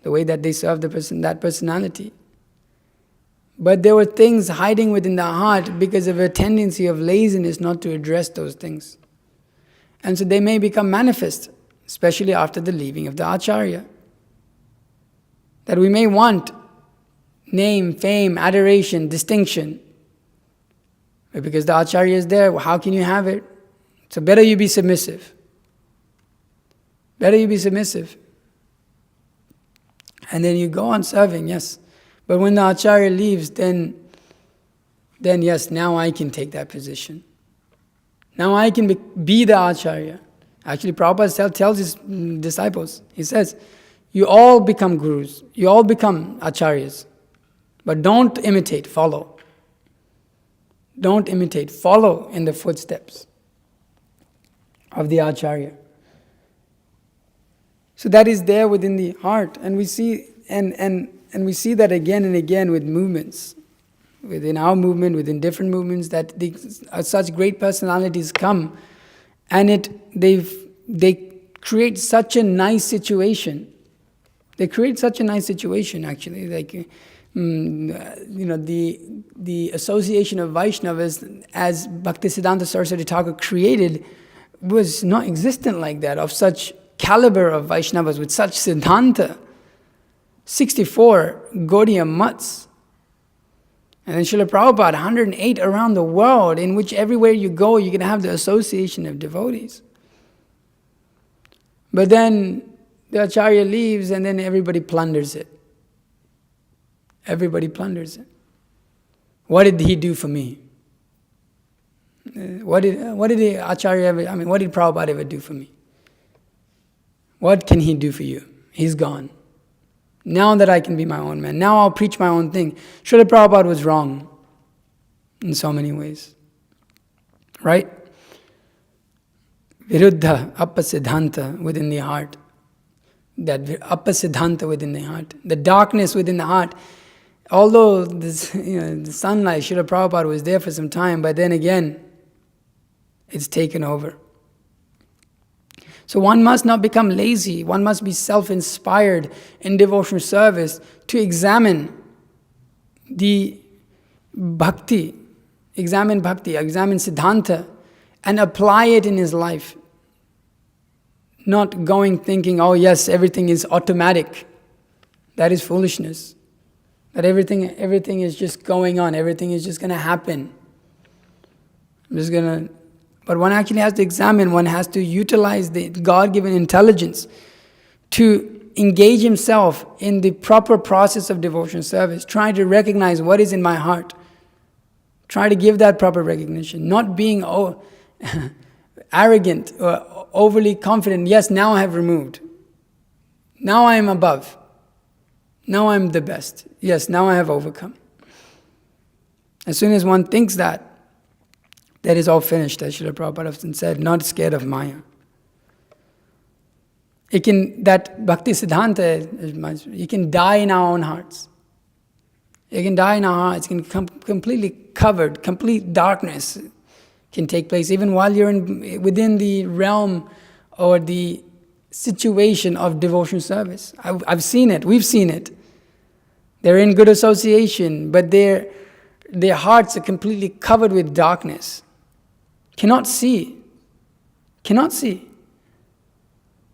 The way that they serve that personality. But there were things hiding within the heart because of a tendency of laziness not to address those things. And so they may become manifest, especially after the leaving of the Acharya. That we may want name, fame, adoration, distinction. But because the Acharya is there, how can you have it? So better you be submissive. Better you be submissive. And then you go on serving, yes. But when the Acharya leaves, then yes, now I can take that position. Now I can be the Acharya. Actually, Prabhupada tells his disciples, he says, you all become gurus, you all become Acharyas. But don't imitate, follow. Don't imitate, follow in the footsteps of the Acharya. So that is there within the heart, and we see and we see that again and again with movements, within our movement, within different movements, that such great personalities come, and they create such a nice situation. They create such a nice situation, actually. Like, the association of Vaishnavas as Bhaktisiddhanta Saraswati Thakur created was not existent like that, of such caliber of Vaishnavas with such Siddhanta. 64 Gaudiya Mats. And then Srila Prabhupada, 108 around the world, in which everywhere you go, you can have the association of devotees. But then the Acharya leaves, and then everybody plunders it. Everybody plunders it. What did he do for me? What did Acharya ever, what did Prabhupada ever do for me? What can he do for you? He's gone. Now that I can be my own man, now I'll preach my own thing. Srila Prabhupada was wrong in so many ways. Right? Viruddha, Apasiddhanta within the heart. That Apasiddhanta within the heart. The darkness within the heart. Although this, the sunlight, Srila Prabhupada was there for some time, but then again, it's taken over. So one must not become lazy. One must be self-inspired in devotional service to examine the bhakti, examine siddhanta, and apply it in his life. Not going thinking, oh yes, everything is automatic. That is foolishness. That everything is just going on. Everything is just going to happen. But one actually has to examine, one has to utilize the God-given intelligence to engage himself in the proper process of devotional service, trying to recognize what is in my heart. Try to give that proper recognition, not being arrogant or overly confident. Yes, now I have removed. Now I am above. Now I am the best. Yes, now I have overcome. As soon as one thinks that is all finished, as Srila Prabhupada often said, not scared of Maya. That Bhaktisiddhanta, you can die in our own hearts. You can die in our hearts, it can become completely covered, complete darkness can take place, even while you're within the realm or the situation of devotional service. I've seen it, we've seen it. They're in good association, but their hearts are completely covered with darkness. Cannot see.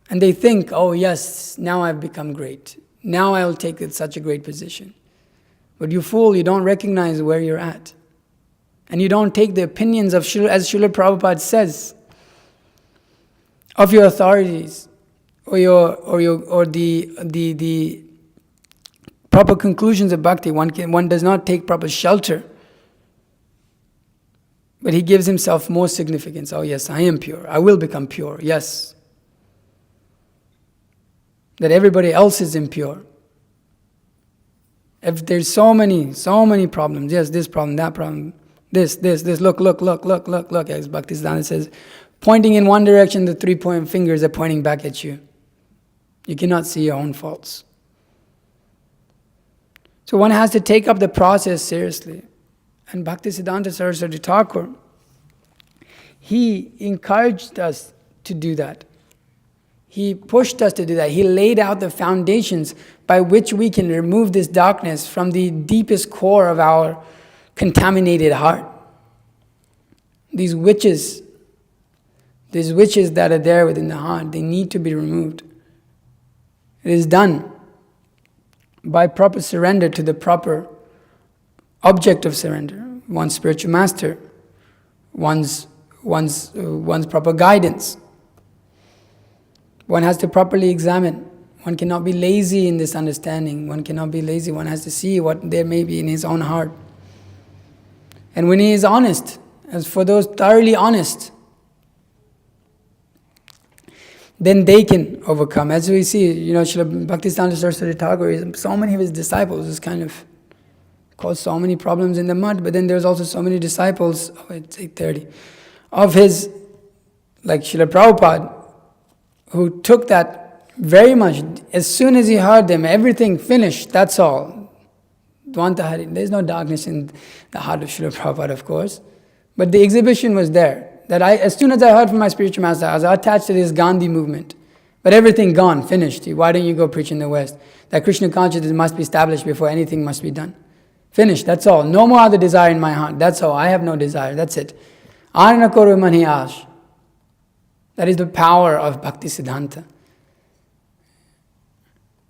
And they think, oh yes, now I've become great. Now I'll take such a great position. But you fool, you don't recognize where you're at. And you don't take the opinions of, as Srila Prabhupada says, of your authorities, or the proper conclusions of bhakti. One does not take proper shelter. But he gives himself more significance. Oh yes, I am pure. I will become pure. Yes. That everybody else is impure. If there's so many problems. Yes, this problem, that problem. This. Look. As Bhaktisiddhanta says, pointing in one direction, the 3 fingers are pointing back at you. You cannot see your own faults. So one has to take up the process seriously. And Bhaktisiddhanta Saraswati Thakur, he encouraged us to do that. He pushed us to do that. He laid out the foundations by which we can remove this darkness from the deepest core of our contaminated heart. These witches that are there within the heart, they need to be removed. It is done by proper surrender to the proper object of surrender, one's spiritual master, one's proper guidance. One has to properly examine. One cannot be lazy in this understanding. One cannot be lazy. One has to see what there may be in his own heart. And when he is honest, as for those thoroughly honest, then they can overcome. As we see, Srila Bhaktisiddhanta Saraswati Thakur, so many of his disciples is kind of caused so many problems in the mud, but then there's also so many disciples, it's 8:30, of his, like Srila Prabhupada, who took that very much. As soon as he heard them, everything finished, that's all. Dvanta Hari. There's no darkness in the heart of Srila Prabhupada, of course, but the exhibition was there. That as soon as I heard from my spiritual master, I was attached to this Gandhi movement. But everything gone, finished. Why don't you go preach in the West? That Krishna consciousness must be established before anything must be done. Finished, that's all. No more other desire in my heart. That's all. I have no desire. That's it. Arna koru mani ash. That is the power of Bhaktisiddhanta.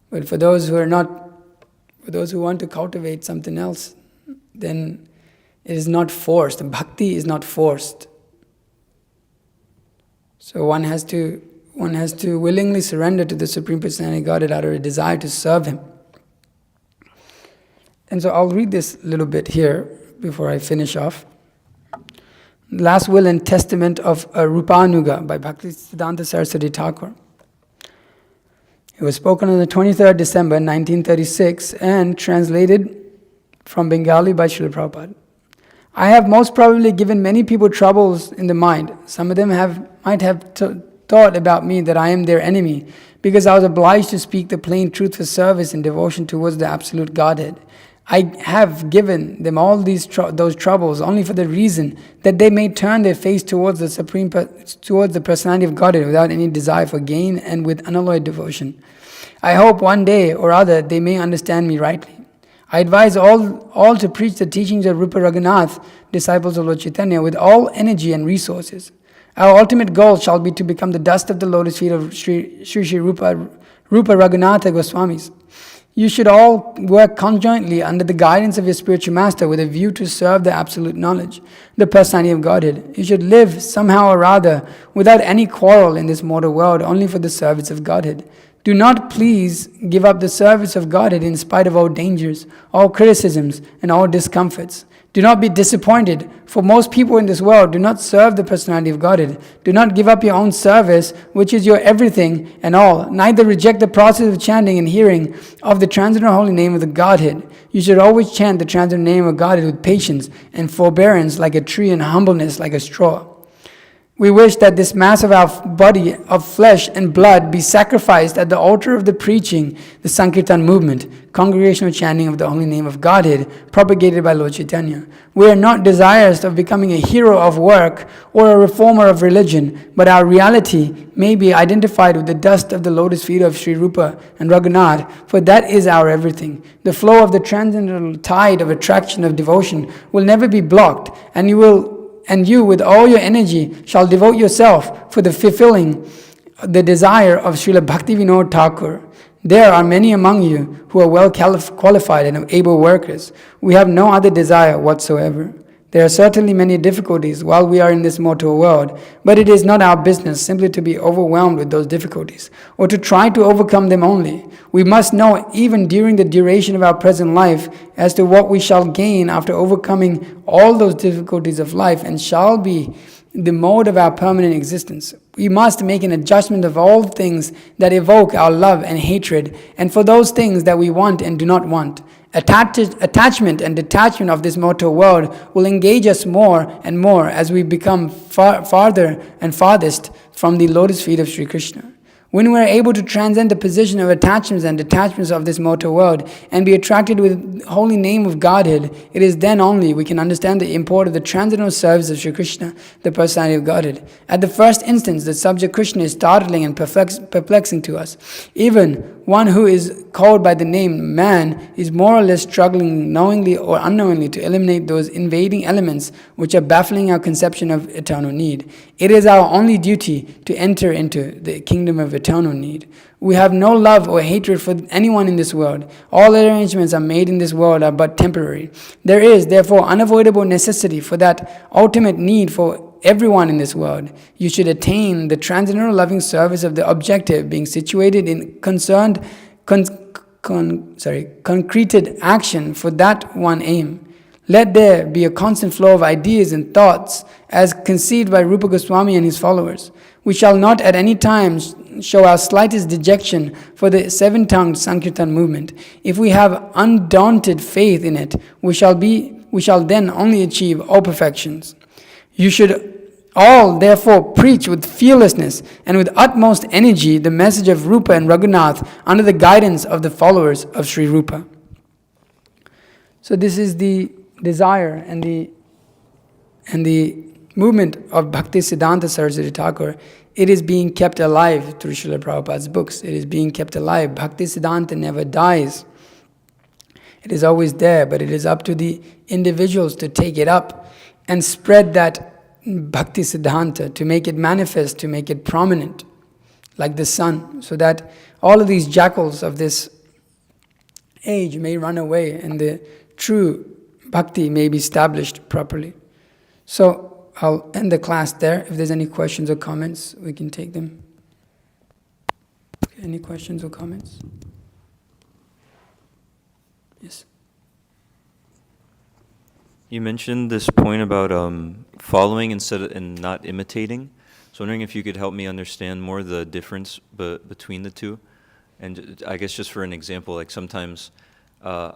But for those who want to cultivate something else, then it is not forced. Bhakti is not forced. So one has to willingly surrender to the Supreme Personality of Godhead out of a desire to serve Him. And so I'll read this little bit here before I finish off. Last Will and Testament of Rupanuga by Bhaktisiddhanta Saraswati Thakur. It was spoken on the 23rd December 1936 and translated from Bengali by Srila Prabhupada. I have most probably given many people troubles in the mind. Some of them might have thought about me that I am their enemy because I was obliged to speak the plain truth for service and devotion towards the Absolute Godhead. I have given them all those troubles only for the reason that they may turn their face towards towards the personality of Godhead without any desire for gain and with unalloyed devotion. I hope one day or other they may understand me rightly. I advise all to preach the teachings of Rupa Raghunath, disciples of Lord Chaitanya, with all energy and resources. Our ultimate goal shall be to become the dust of the lotus feet of Sri Rupa Raghunatha Goswamis. You should all work conjointly under the guidance of your spiritual master with a view to serve the absolute knowledge, the personality of Godhead. You should live somehow or other without any quarrel in this mortal world, only for the service of Godhead. Do not please give up the service of Godhead in spite of all dangers, all criticisms, and all discomforts. Do not be disappointed, for most people in this world do not serve the personality of Godhead. Do not give up your own service, which is your everything and all. Neither reject the process of chanting and hearing of the transcendental holy name of the Godhead. You should always chant the transcendental name of Godhead with patience and forbearance like a tree and humbleness like a straw. We wish that this mass of our body of flesh and blood be sacrificed at the altar of the preaching, the Sankirtan movement, congregational chanting of the holy name of Godhead, propagated by Lord Chaitanya. We are not desirous of becoming a hero of work or a reformer of religion, but our reality may be identified with the dust of the lotus feet of Sri Rupa and Raghunath, for that is our everything. The flow of the transcendental tide of attraction of devotion will never be blocked, and you with all your energy shall devote yourself for the fulfilling the desire of Srila Bhaktivinoda Thakur. There are many among you who are well qualified and able workers. We have no other desire whatsoever. There are certainly many difficulties while we are in this mortal world, but it is not our business simply to be overwhelmed with those difficulties, or to try to overcome them only. We must know, even during the duration of our present life, as to what we shall gain after overcoming all those difficulties of life, and shall be the mode of our permanent existence. We must make an adjustment of all things that evoke our love and hatred, and for those things that we want and do not want. Attachment and detachment of this mortal world will engage us more and more as we become farther and farthest from the lotus feet of Sri Krishna. When we are able to transcend the position of attachments and detachments of this mortal world and be attracted with the holy name of Godhead, it is then only we can understand the import of the transcendental service of Sri Krishna, the personality of Godhead. At the first instance, the subject Krishna is startling and perplexing to us. Even one who is called by the name man is more or less struggling knowingly or unknowingly to eliminate those invading elements which are baffling our conception of eternal need. It is our only duty to enter into the kingdom of eternal need. We have no love or hatred for anyone in this world. All arrangements are made in this world are but temporary. There is, therefore, unavoidable necessity for that ultimate need for everyone in this world. You should attain the transcendental loving service of the objective being situated in concreted action for that one aim. Let there be a constant flow of ideas and thoughts as conceived by Rupa Goswami and his followers. We shall not at any time show our slightest dejection for the seven-tongued Sankirtan movement. If we have undaunted faith in it, we shall then only achieve all perfections. You should all therefore preach with fearlessness and with utmost energy the message of Rupa and Raghunath under the guidance of the followers of Sri Rupa. So this is the desire and the movement of Bhaktisiddhanta Saraswati Thakur. It is being kept alive through Srila Prabhupada's books. It is being kept alive. Bhaktisiddhanta never dies. It is always there, but it is up to the individuals to take it up and spread that Bhaktisiddhanta, to make it manifest, to make it prominent, like the sun, so that all of these jackals of this age may run away and the true bhakti may be established properly. So I'll end the class there. If there's any questions or comments, we can take them. Any questions or comments? Yes. You mentioned this point about following and not imitating. So I'm wondering if you could help me understand more the difference between the two. And I guess just for an example, like sometimes, I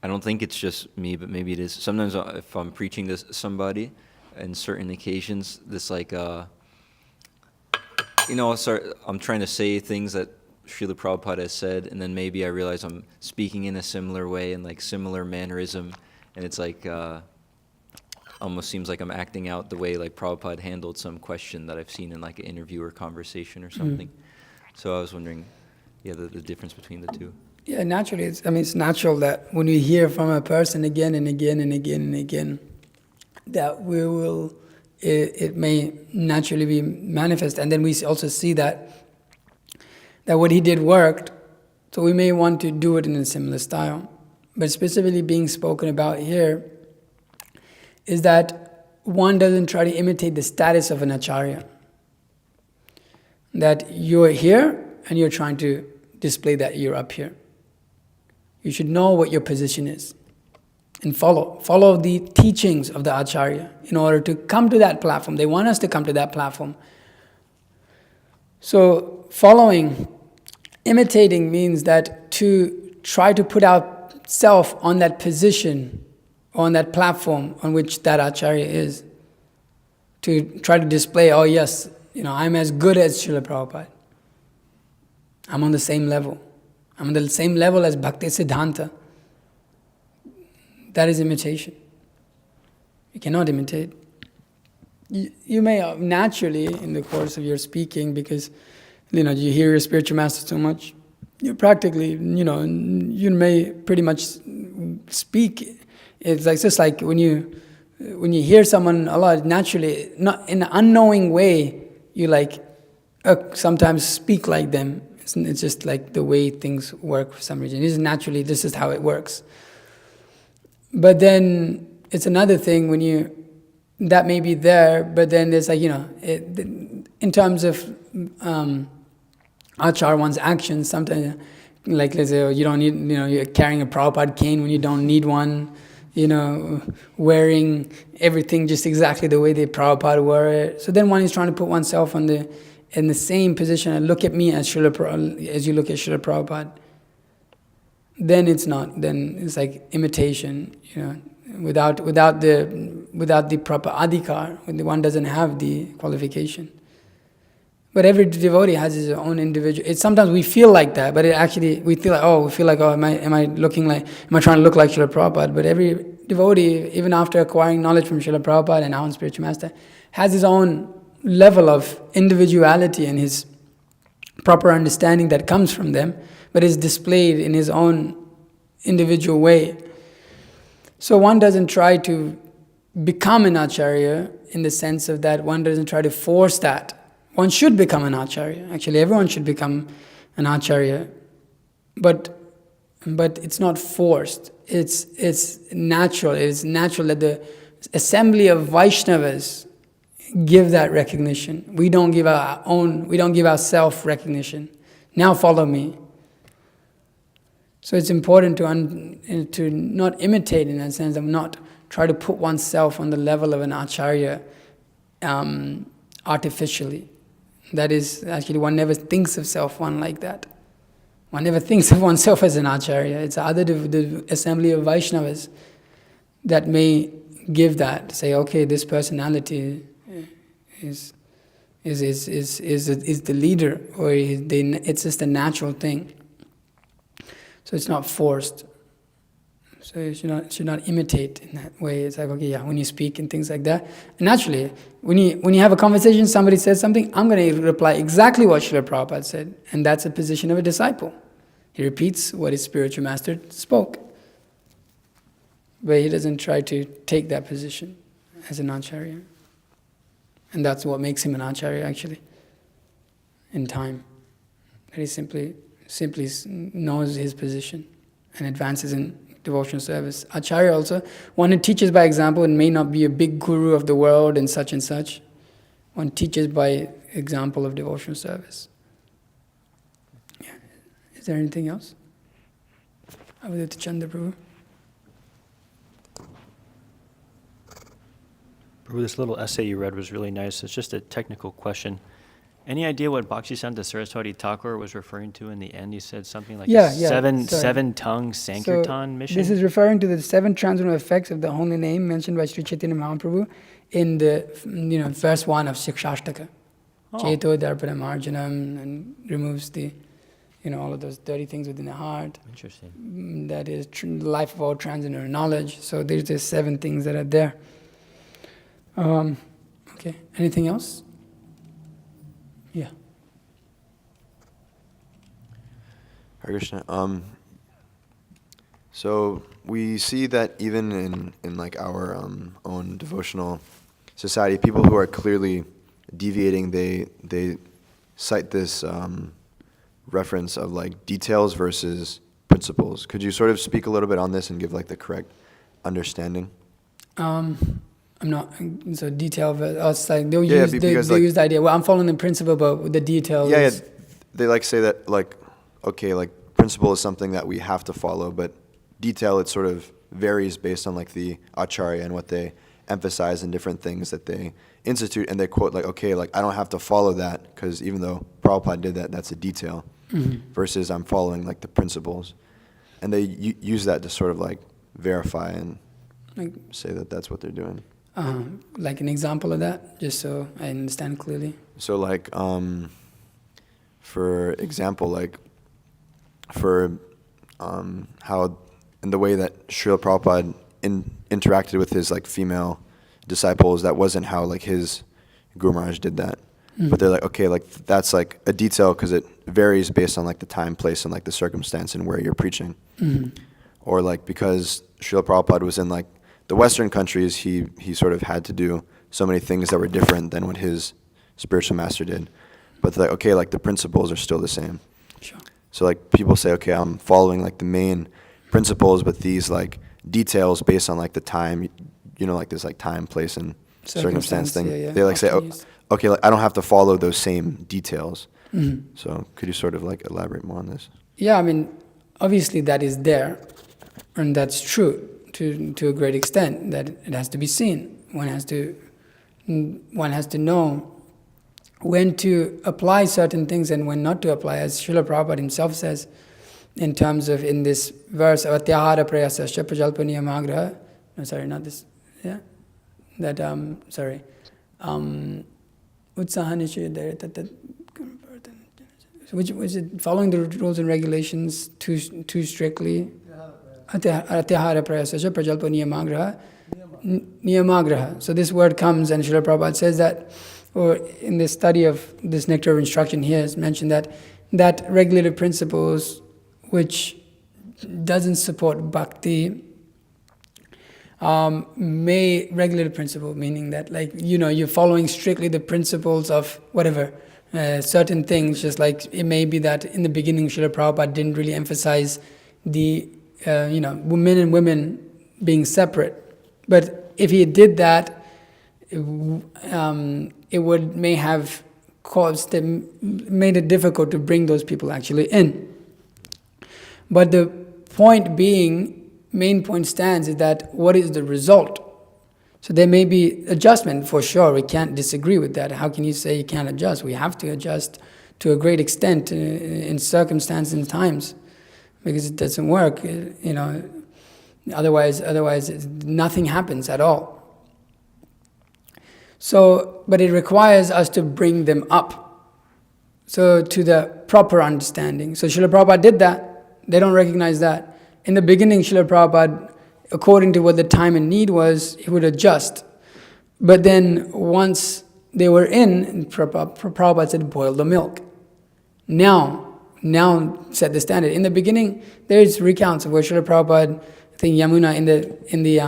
don't think it's just me, but maybe it is. Sometimes if I'm preaching to somebody, in certain occasions, this like, I'm trying to say things that Srila Prabhupada has said, and then maybe I realize I'm speaking in a similar way and like similar mannerism, and it's like almost seems like I'm acting out the way like Prabhupada handled some question that I've seen in like an interview or conversation or something. So I was wondering, the difference between the two. Yeah, naturally, it's natural that when we hear from a person again and again and again and again, that it may naturally be manifest. And then we also see that what he did worked, so we may want to do it in a similar style. But specifically being spoken about here is that one doesn't try to imitate the status of an Acarya. That you're here and you're trying to display that you're up here. You should know what your position is and follow the teachings of the Acarya in order to come to that platform. They want us to come to that platform. So imitating means that to try to put out self on that position, on that platform on which that Acarya is, to try to display, oh yes, I'm as good as Srila Prabhupada. I'm on the same level. I'm on the same level as Bhaktisiddhanta. That is imitation. You cannot imitate. You may naturally, in the course of your speaking, because you hear your spiritual master so much, you practically, you may pretty much speak. It's like just like when you hear someone a lot, naturally, not in an unknowing way, you sometimes speak like them. It's just like the way things work for some reason. This is how it works. But then it's another thing when that may be there, but then there's in terms of achar, one's actions, sometimes, like let's say, you don't need, you're carrying a Prabhupada cane when you don't need one, wearing everything just exactly the way the Prabhupada wore it. So then one is trying to put oneself in the same position and look at me as you look at Srila Prabhupada. Then it's not. Then it's like imitation, without the proper adhikar, when one doesn't have the qualification. But every devotee has his own individual. Sometimes we feel like that, but we feel like, am I trying to look like Srila Prabhupada? But every devotee, even after acquiring knowledge from Srila Prabhupada and our own spiritual master, has his own level of individuality and his proper understanding that comes from them, but is displayed in his own individual way. So one doesn't try to become an Acarya in the sense of that one doesn't try to force that. One should become an Acarya. Actually, everyone should become an Acarya. But it's not forced. It's natural. It's natural that the assembly of Vaishnavas give that recognition. We don't give our self-recognition. Now follow me. So it's important to not imitate in that sense of not try to put oneself on the level of an Acarya artificially. That is, actually, one never thinks of one like that. One never thinks of oneself as an Acarya. It's the assembly of Vaishnavas that may give that. Say, okay, this personality is the leader, or it's just a natural thing. So it's not forced. So you should not imitate in that way. It's like, okay, when you speak and things like that. And naturally, when you have a conversation, somebody says something, I'm going to reply exactly what Srila Prabhupada said. And that's a position of a disciple. He repeats what his spiritual master spoke. But he doesn't try to take that position as an Acharya. And that's what makes him an Acharya, actually, in time. That he simply knows his position and advances in devotional service. Acharya also, one who teaches by example and may not be a big guru of the world and such. One teaches by example of devotional service. Yeah. Is there anything else? Over to Chandan, Prabhu. Prabhu, this little essay you read was really nice. It's just a technical question. Any idea what Bhaktisiddhanta Saraswati Thakur was referring to in the end? He said something like seven-tongue Sankirtan mission? This is referring to the 7 transcendental effects of the holy name mentioned by Sri Chaitanya Mahaprabhu in the verse 1 of Shikshashtaka. Cheto Darpana Marjanam, and removes the all of those dirty things within the heart. Interesting. That is life of all transcendental knowledge. So there's the 7 things that are there. Okay, anything else? Yeah. Hare Krishna. So we see that even in like our own devotional society, people who are clearly deviating, they cite this reference of like details versus principles. Could you sort of speak a little bit on this and give like the correct understanding? I'm not so detail, but it's like they because, use the idea. Well, I'm following the principle, but with the detail. Yeah, they like say that like okay, like principle is something that we have to follow, but detail it sort of varies based on like the Acarya and what they emphasize in different things that they institute, and they quote like okay, like I don't have to follow that because even though Prabhupada did that, that's a detail, versus I'm following like the principles, and they use that to sort of like verify and like say that that's what they're doing. Like an example of that, just so I understand clearly. So like, for example, like for how in the way that Srila Prabhupada interacted with his like female disciples, that wasn't how like his Guru Maharaj did that. But they're like, okay, like that's like a detail because it varies based on like the time, place, and like the circumstance and where you're preaching. Or like because Srila Prabhupada was in like the Western countries, he sort of had to do so many things that were different than what his spiritual master did. But like, okay, like the principles are still the same. Sure. So like people say, okay, I'm following like the main principles, but these like details based on like the time, like this like time, place, and circumstance thing. Yeah. They like say, okay, like I don't have to follow those same details. So could you sort of like elaborate more on this? Yeah, I mean, obviously that is there, and that's true to a great extent, that it has to be seen. One has to know when to apply certain things and when not to apply, as Srila Prabhupada himself says, in terms of in this verse, Atyahara prayasasya prajalpa niyamagraha. No, sorry, not this. Yeah, that utsaha which was it following the rules and regulations too strictly? Atyahara prayasasya prajalpa niyamagraha. Niyamagraha. So this word comes, and Srila Prabhupada says that, or in the study of this nectar of instruction here is mentioned that regulative principles which doesn't support bhakti may regulative principle, meaning that like you're following strictly the principles of whatever certain things, just like it may be that in the beginning Srila Prabhupada didn't really emphasize the men and women being separate, but if he did that, it would may have made it difficult to bring those people actually in. But the main point stands is that what is the result? So there may be adjustment for sure. We can't disagree with that. How can you say you can't adjust? We have to adjust to a great extent in circumstances and times, because it doesn't work. Otherwise nothing happens at all. So, but it requires us to bring them up, so to the proper understanding. So Srila Prabhupada did that. They don't recognize that. In the beginning, Srila Prabhupada, according to what the time and need was, he would adjust. But then once they were in, Prabhupada said, boil the milk. Now set the standard. In the beginning, there's recounts of where Srila Prabhupada, I think Yamuna in the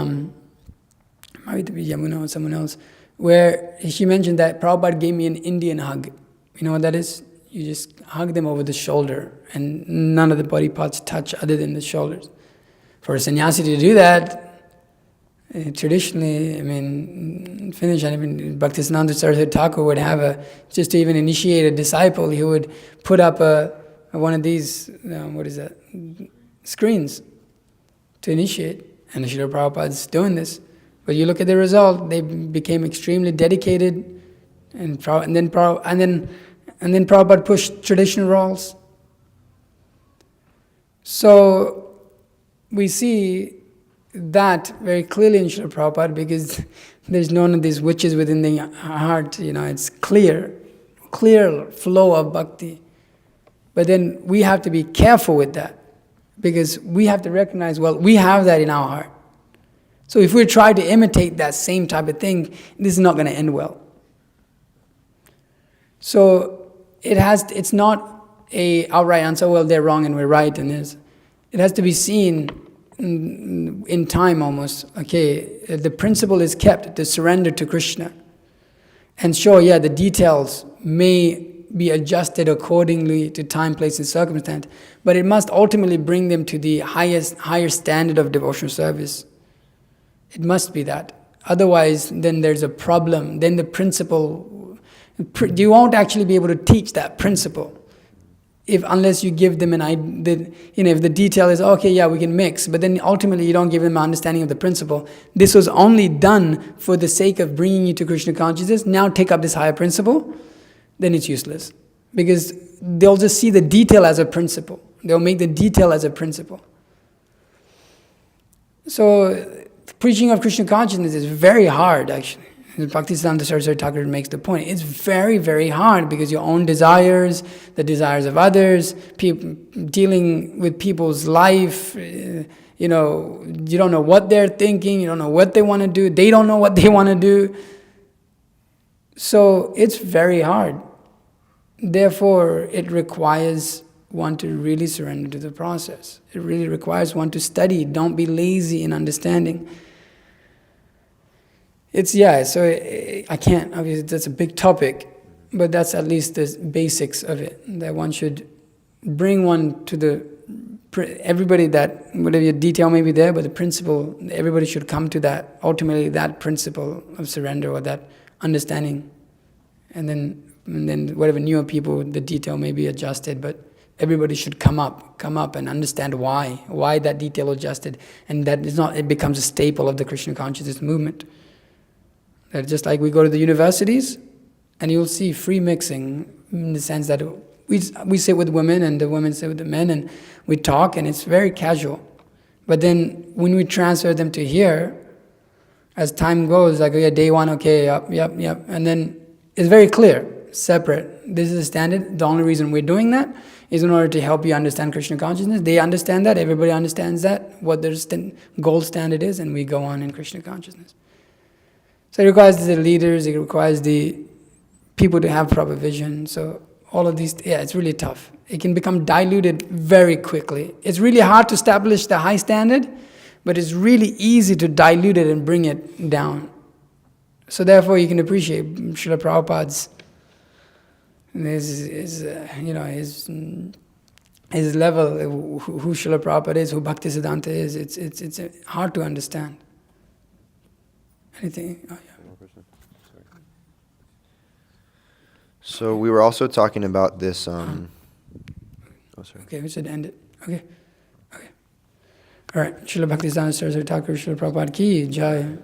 might be Yamuna or someone else, where she mentioned that Prabhupada gave me an Indian hug. You know what that is? You just hug them over the shoulder, and none of the body parts touch other than the shoulders. For a sannyasi to do that, traditionally, Bhaktisiddhanta Saraswati Thakur would have just to even initiate a disciple, he would put up one of these, screens to initiate. And Srila Prabhupada's doing this. But you look at the result, they became extremely dedicated, and then And then Prabhupada pushed traditional roles. So we see that very clearly in Srila Prabhupada, because there's none of these witches within the heart, it's clear flow of bhakti. But then we have to be careful with that, because we have to recognize, well, we have that in our heart. So if we try to imitate that same type of thing, this is not going to end well. So it's not a outright answer, well, they're wrong and we're right, and it has to be seen in time almost. Okay, the principle is kept, the surrender to Krishna. And sure, yeah, the details may be adjusted accordingly to time, place, and circumstance, but it must ultimately bring them to the higher standard of devotional service. It must be that. Otherwise, then there's a problem. Then the principle, you won't actually be able to teach that principle unless you give them if the detail is, okay, yeah, we can mix, but then ultimately you don't give them an understanding of the principle. This was only done for the sake of bringing you to Krishna consciousness. Now take up this higher principle, then it's useless. Because they'll just see the detail as a principle. They'll make the detail as a principle. So, preaching of Krishna consciousness is very hard, actually. Bhaktisiddhanta Sarsvati Thakur makes the point. It's very, very hard, because your own desires, the desires of others, dealing with people's life, you don't know what they're thinking, you don't know what they want to do, they don't know what they want to do. So it's very hard. Therefore, it requires one to really surrender to the process. It really requires one to study. Don't be lazy in understanding. So I can't, obviously that's a big topic, but that's at least the basics of it, that one should bring one to everybody, that whatever your detail may be there, but the principle, everybody should come to that, ultimately that principle of surrender, or that understanding. And then whatever newer people, the detail may be adjusted, but everybody should come up and understand why that detail adjusted, and that is not, it becomes a staple of the Krishna consciousness movement. That just like we go to the universities, and you'll see free mixing, in the sense that we sit with women and the women sit with the men, and we talk, and it's very casual. But then when we transfer them to here, as time goes, like, okay, day one, okay, yep, and then it's very clear, separate. This is the standard. The only reason we're doing that is in order to help you understand Krishna consciousness. They understand that, everybody understands that, what their gold standard is, and we go on in Krishna consciousness. So it requires the leaders, it requires the people to have proper vision. So all of these, it's really tough. It can become diluted very quickly. It's really hard to establish the high standard, but it's really easy to dilute it and bring it down. So therefore you can appreciate Srila Prabhupada's, his level, who Srila Prabhupada is, who Bhaktisiddhanta is. It's hard to understand. Anything? Oh, yeah. So we were also talking about this. Okay, we should end it. Okay. All right. Srila Bhaktisiddhanta Sarsvati Thakur, Srila Prabhupada ki jai.